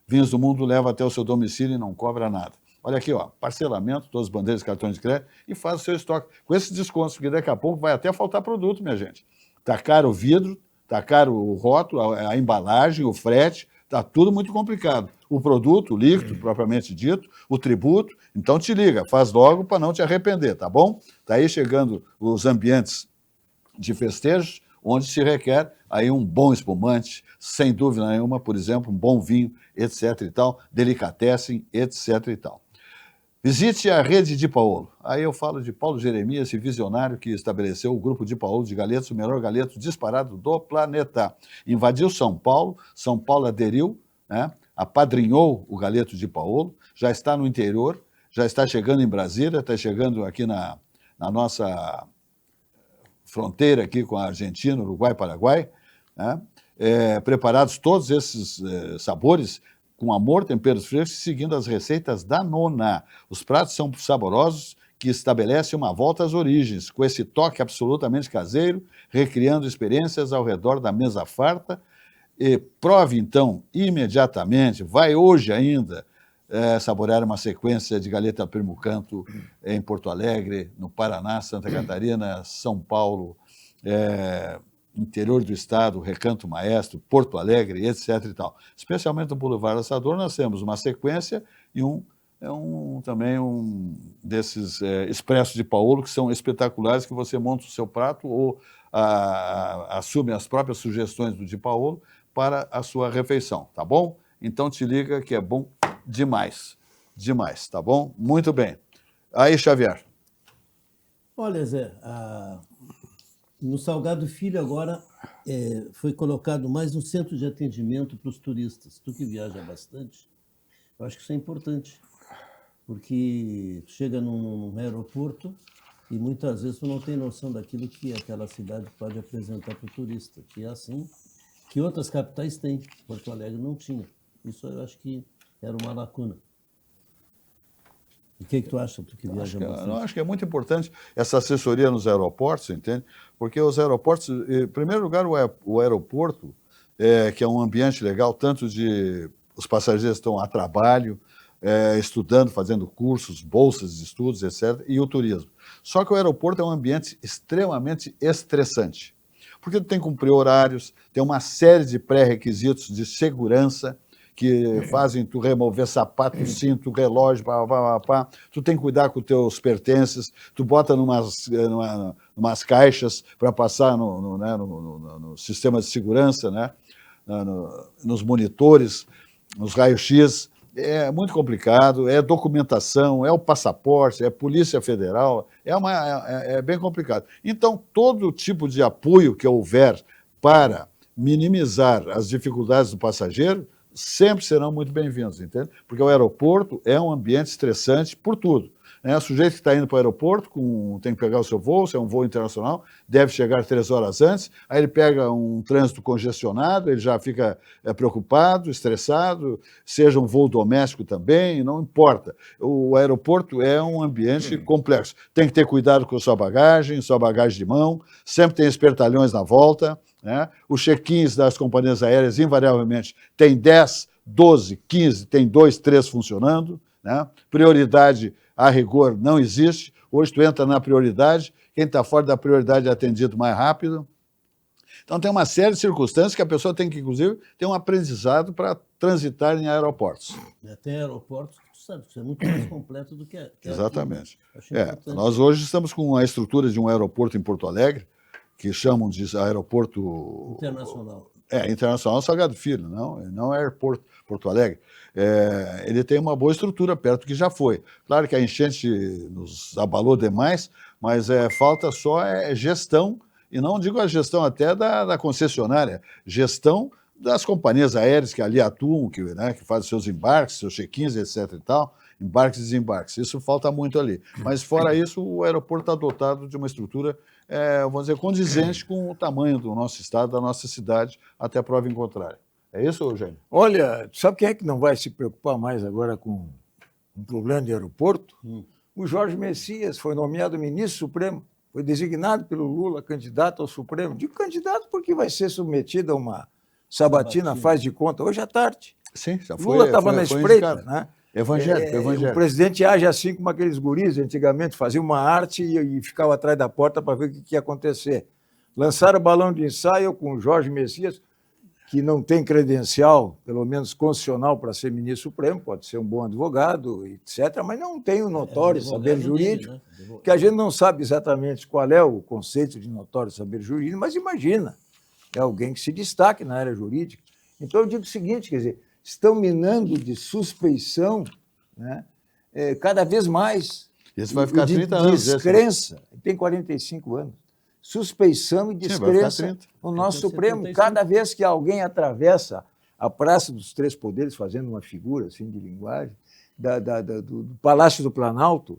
Vinhos do Mundo leva até o seu domicílio e não cobra nada. Olha aqui, ó, parcelamento, todas as bandeiras de cartões de crédito, e faz o seu estoque. Com esses descontos, porque daqui a pouco vai até faltar produto, minha gente. Está caro o vidro, está caro o rótulo, a embalagem, o frete, está tudo muito complicado. O produto, o líquido, propriamente dito, o tributo. Então te liga, faz logo para não te arrepender, tá bom? Está aí chegando os ambientes de festejos, onde se requer aí um bom espumante, sem dúvida nenhuma, por exemplo, um bom vinho, etc. e tal, delicatessen, etc. e tal. Visite a rede Di Paolo. Aí eu falo de Paulo Jeremias, esse visionário que estabeleceu o grupo Di Paolo de galetos, o melhor galeto disparado do planeta. Invadiu São Paulo aderiu, né, apadrinhou o galeto Di Paolo, já está no interior, já está chegando em Brasília, está chegando aqui na nossa fronteira aqui com a Argentina, Uruguai, Paraguai, né, preparados todos esses sabores, com amor, temperos frescos, seguindo as receitas da nona. Os pratos são saborosos, que estabelecem uma volta às origens, com esse toque absolutamente caseiro, recriando experiências ao redor da mesa farta. E prove, então, imediatamente, vai hoje ainda, saborear uma sequência de Galeta Primo Canto em Porto Alegre, no Paraná, Santa Catarina, São Paulo, interior do estado, Recanto Maestro, Porto Alegre, etc. e tal. Especialmente no Boulevard Assador, nós temos uma sequência e também um desses expressos de Paolo, que são espetaculares, que você monta o seu prato ou assume as próprias sugestões do Di Paolo para a sua refeição, tá bom? Então te liga que é bom demais, demais, tá bom? Muito bem. Aí, Xavier. Olha, Zé, no Salgado Filho agora foi colocado mais um centro de atendimento para os turistas. Tu que viaja bastante, eu acho que isso é importante, porque chega num aeroporto e muitas vezes tu não tem noção daquilo que aquela cidade pode apresentar para o turista, que é assim que outras capitais têm. Porto Alegre não tinha. Isso eu acho que era uma lacuna. O que tu acha, tu que viaja bastante? Eu acho que é muito importante essa assessoria nos aeroportos, entende? Porque os aeroportos, em primeiro lugar, o aeroporto, que é um ambiente legal, tanto de os passageiros estão a trabalho, estudando, fazendo cursos, bolsas de estudos, etc., e o turismo. Só que o aeroporto é um ambiente extremamente estressante, porque tu tem que cumprir horários, tem uma série de pré-requisitos de segurança, que fazem tu remover sapato, cinto, relógio, tu tem que cuidar com os teus pertences, tu bota numas caixas para passar no sistema de segurança, né? Nos monitores, nos raios-x. É muito complicado, é documentação, é o passaporte, é Polícia Federal, é bem complicado. Então, todo tipo de apoio que houver para minimizar as dificuldades do passageiro sempre serão muito bem-vindos, entende? Porque o aeroporto é um ambiente estressante por tudo. O sujeito que está indo para o aeroporto, tem que pegar o seu voo, se é um voo internacional, deve chegar 3 horas antes, aí ele pega um trânsito congestionado, ele já fica preocupado, estressado, seja um voo doméstico também, não importa. O aeroporto é um ambiente complexo. Tem que ter cuidado com a sua bagagem de mão, sempre tem espertalhões na volta, né? Os check-ins das companhias aéreas, invariavelmente, tem 10, 12, 15, tem 2, 3 funcionando, né? Prioridade, a rigor, não existe. Hoje tu entra na prioridade, quem está fora da prioridade é atendido mais rápido. Então tem uma série de circunstâncias que a pessoa tem que, inclusive, ter um aprendizado para transitar em aeroportos. Tem aeroportos, tu sabe, isso é muito mais completo do que Exatamente. Aqui, né? Nós hoje estamos com a estrutura de um aeroporto em Porto Alegre, que chamam de aeroporto... Internacional. Internacional Salgado Filho, não é aeroporto Porto Alegre. Ele tem uma boa estrutura, perto do que já foi. Claro que a enchente nos abalou demais, mas falta só gestão, e não digo a gestão até da concessionária, gestão das companhias aéreas que ali atuam, que fazem seus embarques, seus check-ins, etc. e tal, embarques e desembarques. Isso falta muito ali. Mas, fora isso, o aeroporto está dotado de uma estrutura, vamos dizer, condizente com o tamanho do nosso estado, da nossa cidade, até a prova em contrário. É isso, Eugênio? Olha, sabe quem é que não vai se preocupar mais agora com um problema de aeroporto? O Jorge Messias foi nomeado ministro supremo, foi designado pelo Lula candidato ao Supremo. Digo candidato porque vai ser submetido a uma sabatina, faz de conta, hoje à tarde. Sim, já foi. Lula estava na espreita, né? Evangélico. O presidente age assim como aqueles guris antigamente, fazia uma arte e ficava atrás da porta para ver o que ia acontecer. Lançaram o balão de ensaio com o Jorge Messias, que não tem credencial, pelo menos constitucional, para ser ministro supremo, pode ser um bom advogado, etc., mas não tem o notório saber jurídico, que a gente não sabe exatamente qual é o conceito de notório saber jurídico, mas imagina, é alguém que se destaque na área jurídica. Então eu digo o seguinte, quer dizer, estão minando de suspeição, né, cada vez mais. Isso vai ficar 30 anos. Descrença, tem 45 anos. Suspeição e descrença no nosso Supremo. Cada vez que alguém atravessa a Praça dos Três Poderes, fazendo uma figura assim de linguagem, do Palácio do Planalto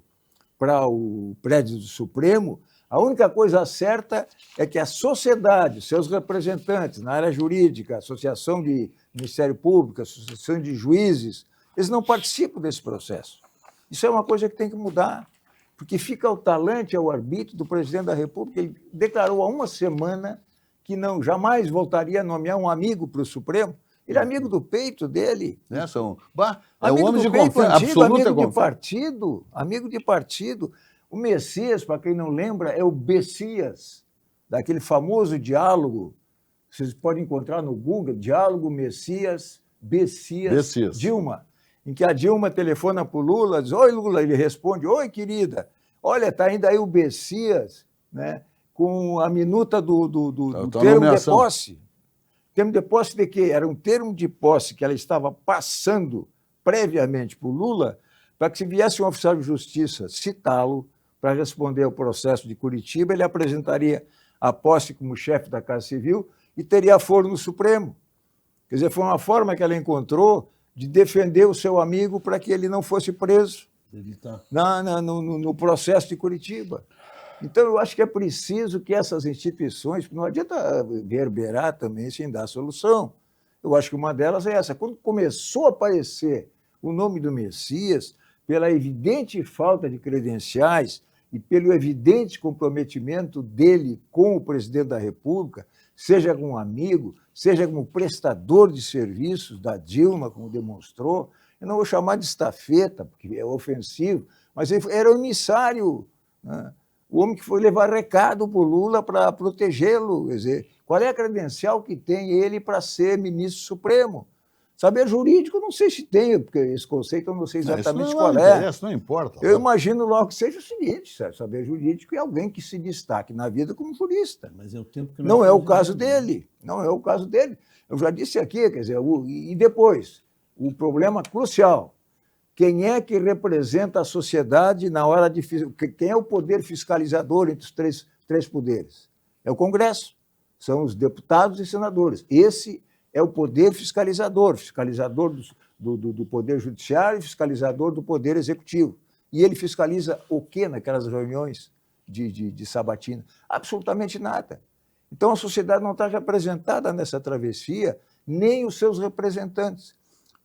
para o prédio do Supremo, a única coisa certa é que a sociedade, seus representantes na área jurídica, Associação de Ministério Público, Associação de Juízes, eles não participam desse processo. Isso é uma coisa que tem que mudar, porque fica ao talante, ao arbítrio do presidente da República. Ele declarou há uma semana que jamais voltaria a nomear um amigo para o Supremo. Ele é amigo do peito dele. É um homem de confiança, absoluta confiança. Amigo de partido. O Messias, para quem não lembra, é o Bessias, daquele famoso diálogo, vocês podem encontrar no Google, diálogo Bessias, Dilma, em que a Dilma telefona para o Lula, diz, oi, Lula, ele responde, oi, querida, olha, está indo aí o Bessias, né, com a minuta do termo de posse. Termo de posse de quê? Era um termo de posse que ela estava passando previamente para o Lula, para que se viesse um oficial de justiça citá-lo para responder ao processo de Curitiba, ele apresentaria a posse como chefe da Casa Civil e teria foro no Supremo. Quer dizer, foi uma forma que ela encontrou de defender o seu amigo para que ele não fosse preso no processo de Curitiba. Então, eu acho que é preciso que essas instituições, não adianta reverberar também sem dar solução. Eu acho que uma delas é essa. Quando começou a aparecer o nome do Messias, pela evidente falta de credenciais e pelo evidente comprometimento dele com o presidente da República, seja como amigo, seja como prestador de serviços da Dilma, como demonstrou, eu não vou chamar de estafeta, porque é ofensivo, mas ele era o emissário, né? O homem que foi levar recado para o Lula para protegê-lo. Quer dizer, qual é a credencial que tem ele para ser ministro supremo? Saber jurídico, não sei se tem, porque esse conceito eu não sei exatamente qual é. Não importa. Eu imagino logo que seja o seguinte, saber jurídico é alguém que se destaque na vida como jurista. Mas é o tempo que não é o caso dele. Não é o caso dele. Eu já disse aqui, quer dizer, e depois, o problema crucial, quem é que representa a sociedade na hora de... Quem é o poder fiscalizador entre os três poderes? É o Congresso, são os deputados e senadores. Esse é o poder fiscalizador do Poder Judiciário e fiscalizador do Poder Executivo. E ele fiscaliza o quê naquelas reuniões de sabatina? Absolutamente nada. Então, a sociedade não está representada nessa travessia, nem os seus representantes.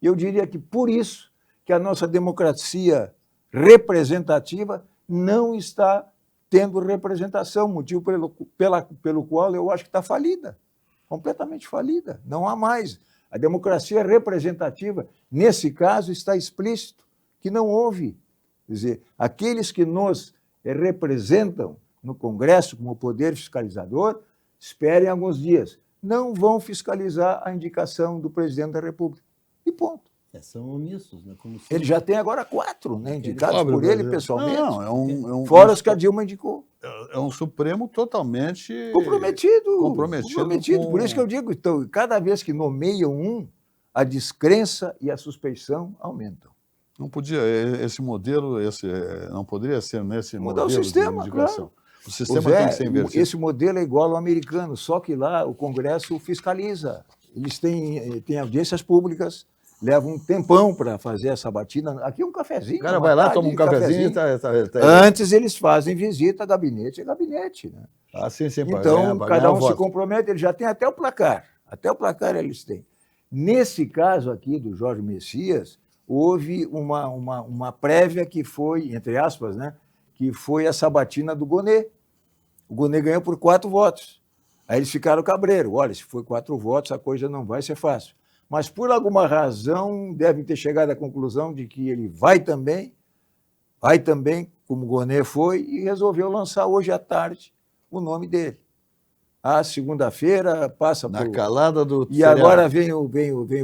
E eu diria que, por isso, que a nossa democracia representativa não está tendo representação, motivo pelo qual eu acho que está falida. Completamente falida, não há mais. A democracia representativa, nesse caso, está explícito que não houve. Quer dizer, aqueles que nos representam no Congresso como poder fiscalizador, esperem alguns dias. Não vão fiscalizar a indicação do presidente da República. E ponto. São omissos, né? Como Ele já tem agora 4, né, indicados Pobre por ele Brasil. pessoalmente. Não, fora os que a Dilma indicou. É um Supremo totalmente Comprometido. com- Por isso que eu digo, então, cada vez que nomeiam um, a descrença e a suspeição aumentam. Não podia, esse modelo, não poderia ser nesse Mudar o modelo sistema, de indicação. claro. O sistema Pois é, tem que ser invertido. esse modelo é igual ao americano, só que lá o Congresso fiscaliza. Eles têm audiências públicas, levam um tempão para fazer essa batida. Aqui é um cafezinho. O cara uma vai lá, tarde, toma um cafezinho e tá. Antes eles fazem visita gabinete a gabinete. Né? Assim, sim, Então, cada um se voto. compromete, ele já tem até o placar. Até o placar eles têm. Nesse caso aqui do Jorge Messias, houve uma prévia que foi, entre aspas, né, que foi a sabatina do Gonê. O Gonê ganhou por 4 votos. Aí eles ficaram cabreiros. Olha, se for 4 votos, a coisa não vai ser fácil. Mas, por alguma razão, devem ter chegado à conclusão de que ele vai também, como o Gonê foi, e resolveu lançar hoje à tarde o nome dele. A segunda-feira passa Na por... calada do E feriado. agora vem o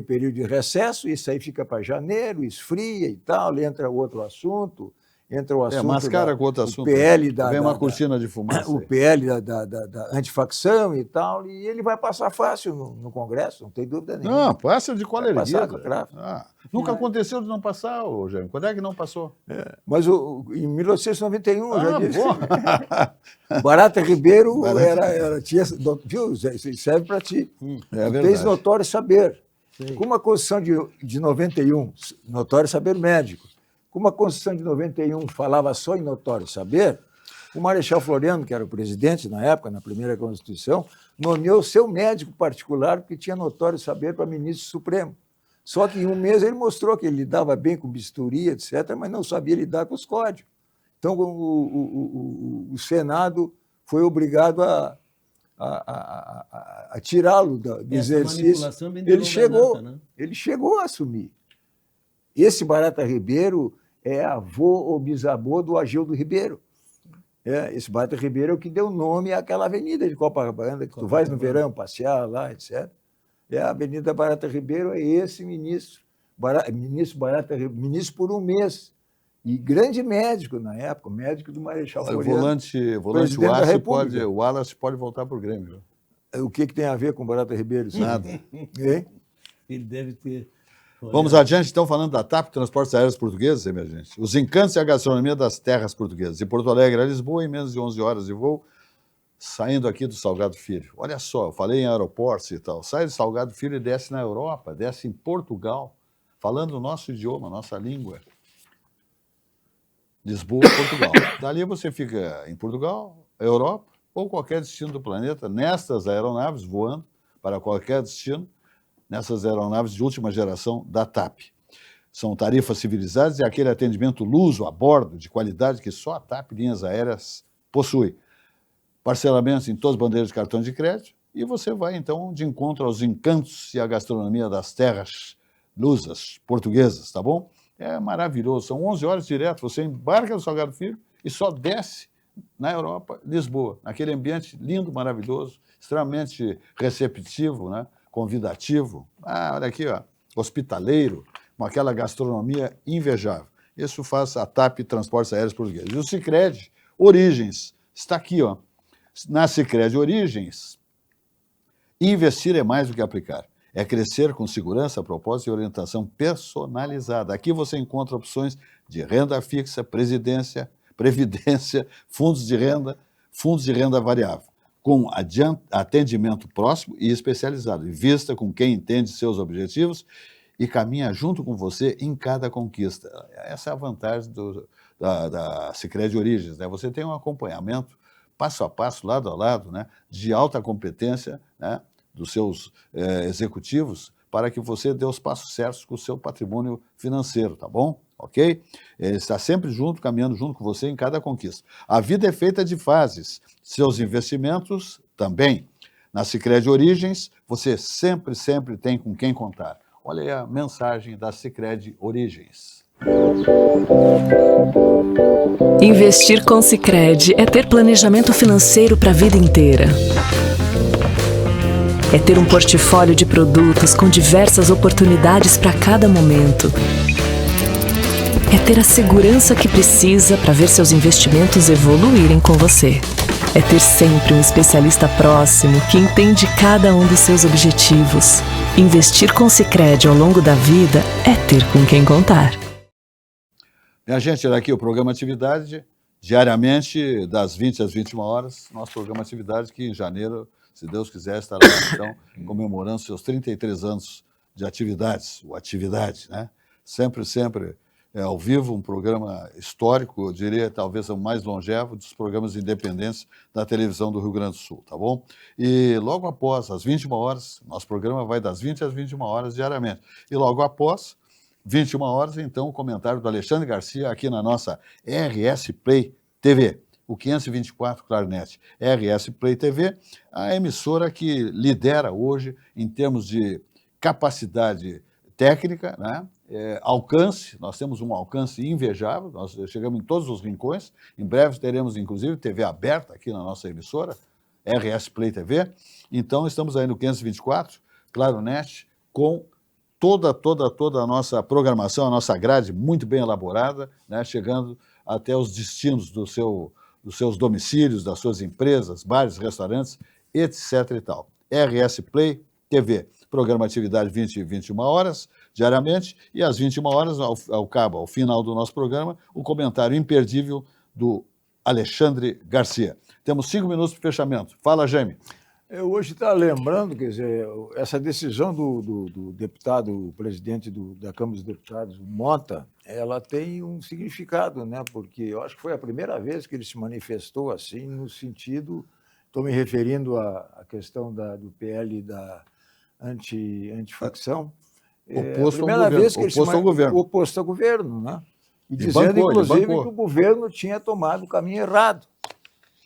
período de recesso, isso aí fica para janeiro, esfria e tal, entra outro assunto, entra o assunto mascara com outro o assunto. PL Vem uma cortina de fumaça. o aí. PL da antifacção e tal, e ele vai passar fácil no Congresso, não tem dúvida nenhuma. Não, passa de cola Vai passar erguida. com cravo. Nunca aconteceu de não passar, ô Jair. Quando é que não passou? Mas em 1991, eu já disse, Bom. Barata Ribeiro Barata- tinha, viu, isso serve para ti. É Tu verdade. tens notório saber. Com a Constituição de 91, notório saber médico, como a Constituição de 91 falava só em notório saber, o Marechal Floriano, que era o presidente na época, na primeira Constituição, nomeou seu médico particular porque tinha notório saber para ministro supremo. Só que em um mês ele mostrou que ele lidava bem com bisturi, etc., mas não sabia lidar com os códigos. Então, o Senado foi obrigado a tirá-lo do Essa exercício. manipulação vem de longa data, né? Ele chegou a assumir. Esse Barata Ribeiro é avô ou bisavô do Agildo Ribeiro. Esse Barata Ribeiro é o que deu nome àquela avenida de Copacabana, que tu vais no verão passear lá, etc. A Avenida Barata Ribeiro é esse ministro. Ministro por um mês. E grande médico na época, médico do Marechal O Floriano. volante presidente da República. o Wallace pode voltar para o Grêmio. O que tem a ver com Barata Ribeiro? Nada. Hein? Ele deve ter... Vamos adiante, então, falando da TAP, Transportes Aéreos Portugueses, minha gente. Os encantos e a gastronomia das terras portuguesas. De Porto Alegre a Lisboa, em menos de 11 horas de voo, saindo aqui do Salgado Filho. Olha só, eu falei em aeroportos e tal. Sai do Salgado Filho e desce na Europa, desce em Portugal, falando o nosso idioma, nossa língua. Lisboa, Portugal. Dali você fica em Portugal, Europa ou qualquer destino do planeta, nestas aeronaves, voando para qualquer destino, nessas aeronaves de última geração da TAP. São tarifas civilizadas e aquele atendimento luso a bordo, de qualidade que só a TAP Linhas Aéreas possui. Parcelamentos em todas as bandeiras de cartão de crédito e você vai, então, de encontro aos encantos e à gastronomia das terras lusas portuguesas, tá bom? É maravilhoso, são 11 horas direto, você embarca no Salgado Filho e só desce na Europa, Lisboa, naquele ambiente lindo, maravilhoso, extremamente receptivo, né? Convidativo, olha aqui, ó, hospitaleiro, com aquela gastronomia invejável. Isso faz a TAP Transportes Aéreos Portugueses. E o Sicredi Origens está aqui, ó. Na Sicredi Origens, investir é mais do que aplicar. É crescer com segurança, propósito e orientação personalizada. Aqui você encontra opções de renda fixa, previdência, fundos de renda variável, com atendimento próximo e especializado, vista com quem entende seus objetivos e caminha junto com você em cada conquista. Essa é a vantagem da Sicredi Origens, né? Você tem um acompanhamento passo a passo, lado a lado, né? De alta competência, né? Dos seus executivos, para que você dê os passos certos com o seu patrimônio financeiro, tá bom? Ok? Ele está sempre junto, caminhando junto com você em cada conquista. A vida é feita de fases, seus investimentos também. Na Sicredi Origens, você sempre tem com quem contar. Olha aí a mensagem da Sicredi Origens. Investir com Sicredi é ter planejamento financeiro para a vida inteira. É ter um portfólio de produtos com diversas oportunidades para cada momento. É ter a segurança que precisa para ver seus investimentos evoluírem com você. É ter sempre um especialista próximo que entende cada um dos seus objetivos. Investir com Sicredi ao longo da vida é ter com quem contar. Minha gente, era aqui o programa Atividade, diariamente, das 20 às 21 horas. Nosso programa Atividade, que em janeiro, se Deus quiser, estará então comemorando seus 33 anos de atividades, o Atividade, né? Sempre ao vivo, um programa histórico, eu diria, talvez o mais longevo dos programas independentes da televisão do Rio Grande do Sul, tá bom? E logo após, às 21 horas, nosso programa vai das 20 às 21 horas diariamente. E logo após, 21 horas, então, o comentário do Alexandre Garcia aqui na nossa RS Play TV, o 524 Clarinet. RS Play TV, a emissora que lidera hoje em termos de capacidade técnica, né? Alcance, nós temos um alcance invejável, nós chegamos em todos os rincões, em breve teremos inclusive TV aberta aqui na nossa emissora, RS Play TV, então estamos aí no 524, Clarinet, com toda a nossa programação, a nossa grade muito bem elaborada, né? Chegando até os destinos dos seus domicílios, das suas empresas, bares, restaurantes, etc. e tal. RS Play TV, programa Atividade 20 e 21 horas, diariamente, e às 21 horas, ao final do nosso programa, o comentário imperdível do Alexandre Garcia. Temos 5 minutos para o fechamento. Fala, Jaime. Eu hoje estava lembrando, quer dizer, essa decisão do deputado, o presidente da Câmara dos Deputados, o Mota, ela tem um significado, né? Porque eu acho que foi a primeira vez que ele se manifestou assim, no sentido, estou me referindo à questão do PL da antifacção, Oposto ao governo. Oposto ao governo, né? E dizendo, inclusive, que o governo tinha tomado o caminho errado.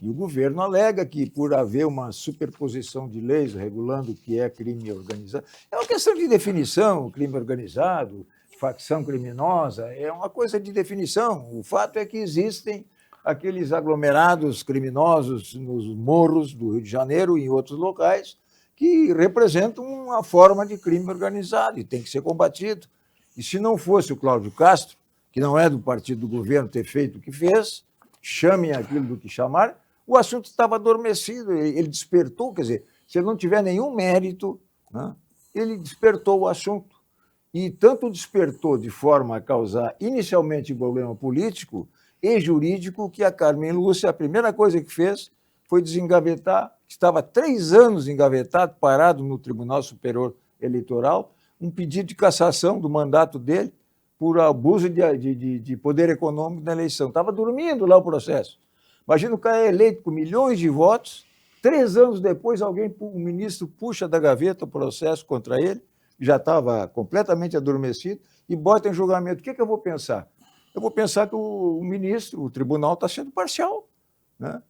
E o governo alega que, por haver uma superposição de leis regulando o que é crime organizado, é uma questão de definição, crime organizado, facção criminosa, é uma coisa de definição. O fato é que existem aqueles aglomerados criminosos nos morros do Rio de Janeiro e em outros locais que representam uma forma de crime organizado e tem que ser combatido. E se não fosse o Cláudio Castro, que não é do partido do governo, ter feito o que fez, chamem aquilo do que chamar, o assunto estava adormecido, ele despertou, quer dizer, se ele não tiver nenhum mérito, né, ele despertou o assunto. E tanto despertou de forma a causar inicialmente problema político e jurídico que a Carmen Lúcia, a primeira coisa que fez foi desengavetar, estava 3 anos engavetado, parado no Tribunal Superior Eleitoral, um pedido de cassação do mandato dele por abuso de poder econômico na eleição. Estava dormindo lá o processo. Imagina o cara é eleito com milhões de votos, 3 anos depois o ministro puxa da gaveta o processo contra ele, já estava completamente adormecido, e bota em julgamento. O que eu vou pensar? Eu vou pensar que o ministro, o tribunal, está sendo parcial, né?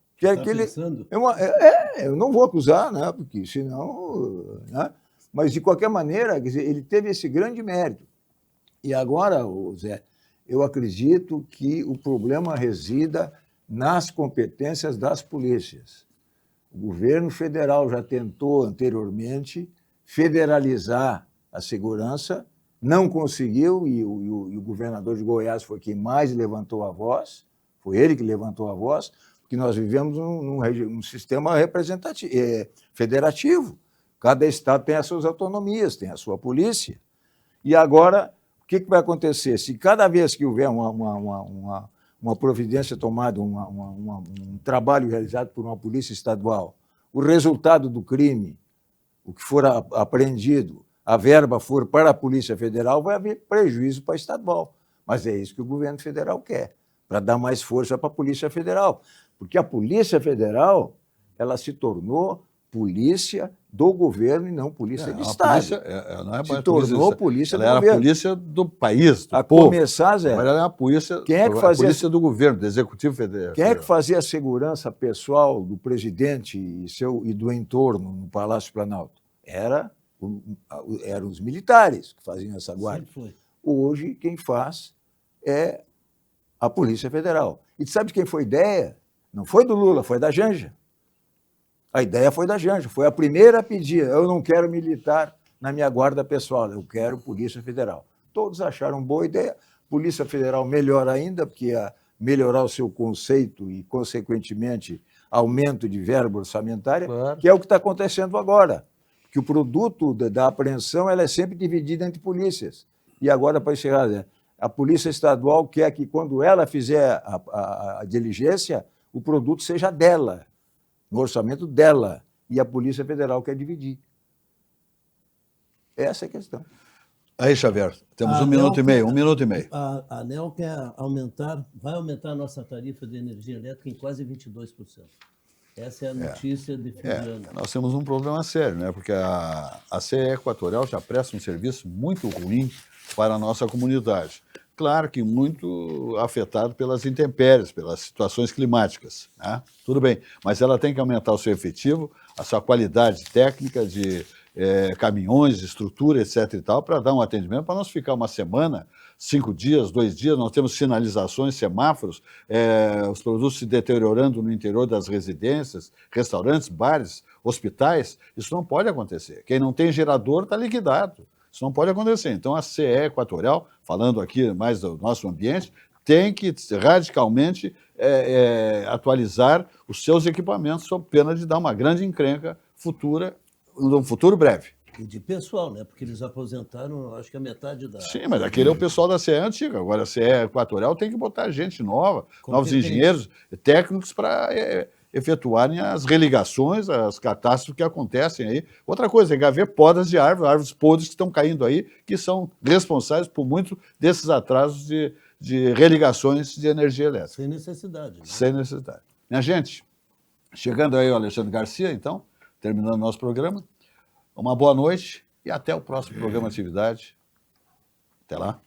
Eu não vou acusar, né? Porque senão... Né? Mas, de qualquer maneira, quer dizer, ele teve esse grande mérito. E agora, Zé, eu acredito que o problema resida nas competências das polícias. O governo federal já tentou anteriormente federalizar a segurança, não conseguiu, e o governador de Goiás foi quem mais levantou a voz, foi ele que levantou a voz, porque nós vivemos num sistema representativo, federativo. Cada estado tem as suas autonomias, tem a sua polícia. E agora, o que vai acontecer? Se cada vez que houver uma providência tomada, um trabalho realizado por uma polícia estadual, o resultado do crime, o que for apreendido, a verba for para a Polícia Federal, vai haver prejuízo para a estadual. Mas é isso que o governo federal quer, para dar mais força para a Polícia Federal. Porque a Polícia Federal, ela se tornou polícia do governo e não polícia de Estado. Não é se tornou polícia do governo. Ela era a polícia do país, do a povo. Começar, Zé. Agora ela é a polícia, polícia do governo, do Executivo Federal. Quem é que fazia a segurança pessoal do presidente e do entorno no Palácio Planalto? Eram os militares que faziam essa guarda. Hoje, quem faz é a Polícia Federal. E tu sabe de quem foi a ideia? Não foi do Lula, foi da Janja. A ideia foi da Janja, foi a primeira a pedir, eu não quero militar na minha guarda pessoal, eu quero Polícia Federal. Todos acharam boa ideia. Polícia Federal melhor ainda, porque ia melhorar o seu conceito e, consequentemente, aumento de verba orçamentária, Claro. que é o que está acontecendo agora. Que o produto da apreensão ela é sempre dividida entre polícias. E agora, para encerrar, né, a Polícia Estadual quer que, quando ela fizer a diligência, o produto seja dela, no orçamento dela. E a Polícia Federal quer dividir. Essa é a questão. Aí, Xavier, temos A um minuto ANEEL e meio, quer- um minuto e meio. A ANEEL quer vai aumentar a nossa tarifa de energia elétrica em quase 22%. Essa é a notícia de fim de ano. Nós temos um problema sério, né? Porque a CE Equatorial já presta um serviço muito ruim para a nossa comunidade. Claro que muito afetado pelas intempéries, pelas situações climáticas, né? Tudo bem, mas ela tem que aumentar o seu efetivo, a sua qualidade técnica de caminhões, estrutura, etc. e tal, para dar um atendimento, para nós ficar uma semana, 5 dias, 2 dias, nós temos sinalizações, semáforos, os produtos se deteriorando no interior das residências, restaurantes, bares, hospitais. Isso não pode acontecer. Quem não tem gerador está liquidado. Isso não pode acontecer. Então, a CE Equatorial, falando aqui mais do nosso ambiente, tem que radicalmente atualizar os seus equipamentos sob pena de dar uma grande encrenca futura, num futuro breve. E de pessoal, né? Porque eles aposentaram, acho que a metade da... Sim, mas aquele é o pessoal da CE antiga. Agora, a CE Equatorial tem que botar gente nova, novos Competente. engenheiros, técnicos para efetuarem as religações, as catástrofes que acontecem aí. Outra coisa, tem que haver podas de árvores podres que estão caindo aí, que são responsáveis por muito desses atrasos de religações de energia elétrica. Sem necessidade. Né? Sem necessidade. Minha gente, chegando aí o Alexandre Garcia, então, terminando o nosso programa, uma boa noite e até o próximo programa Atividade. Até lá.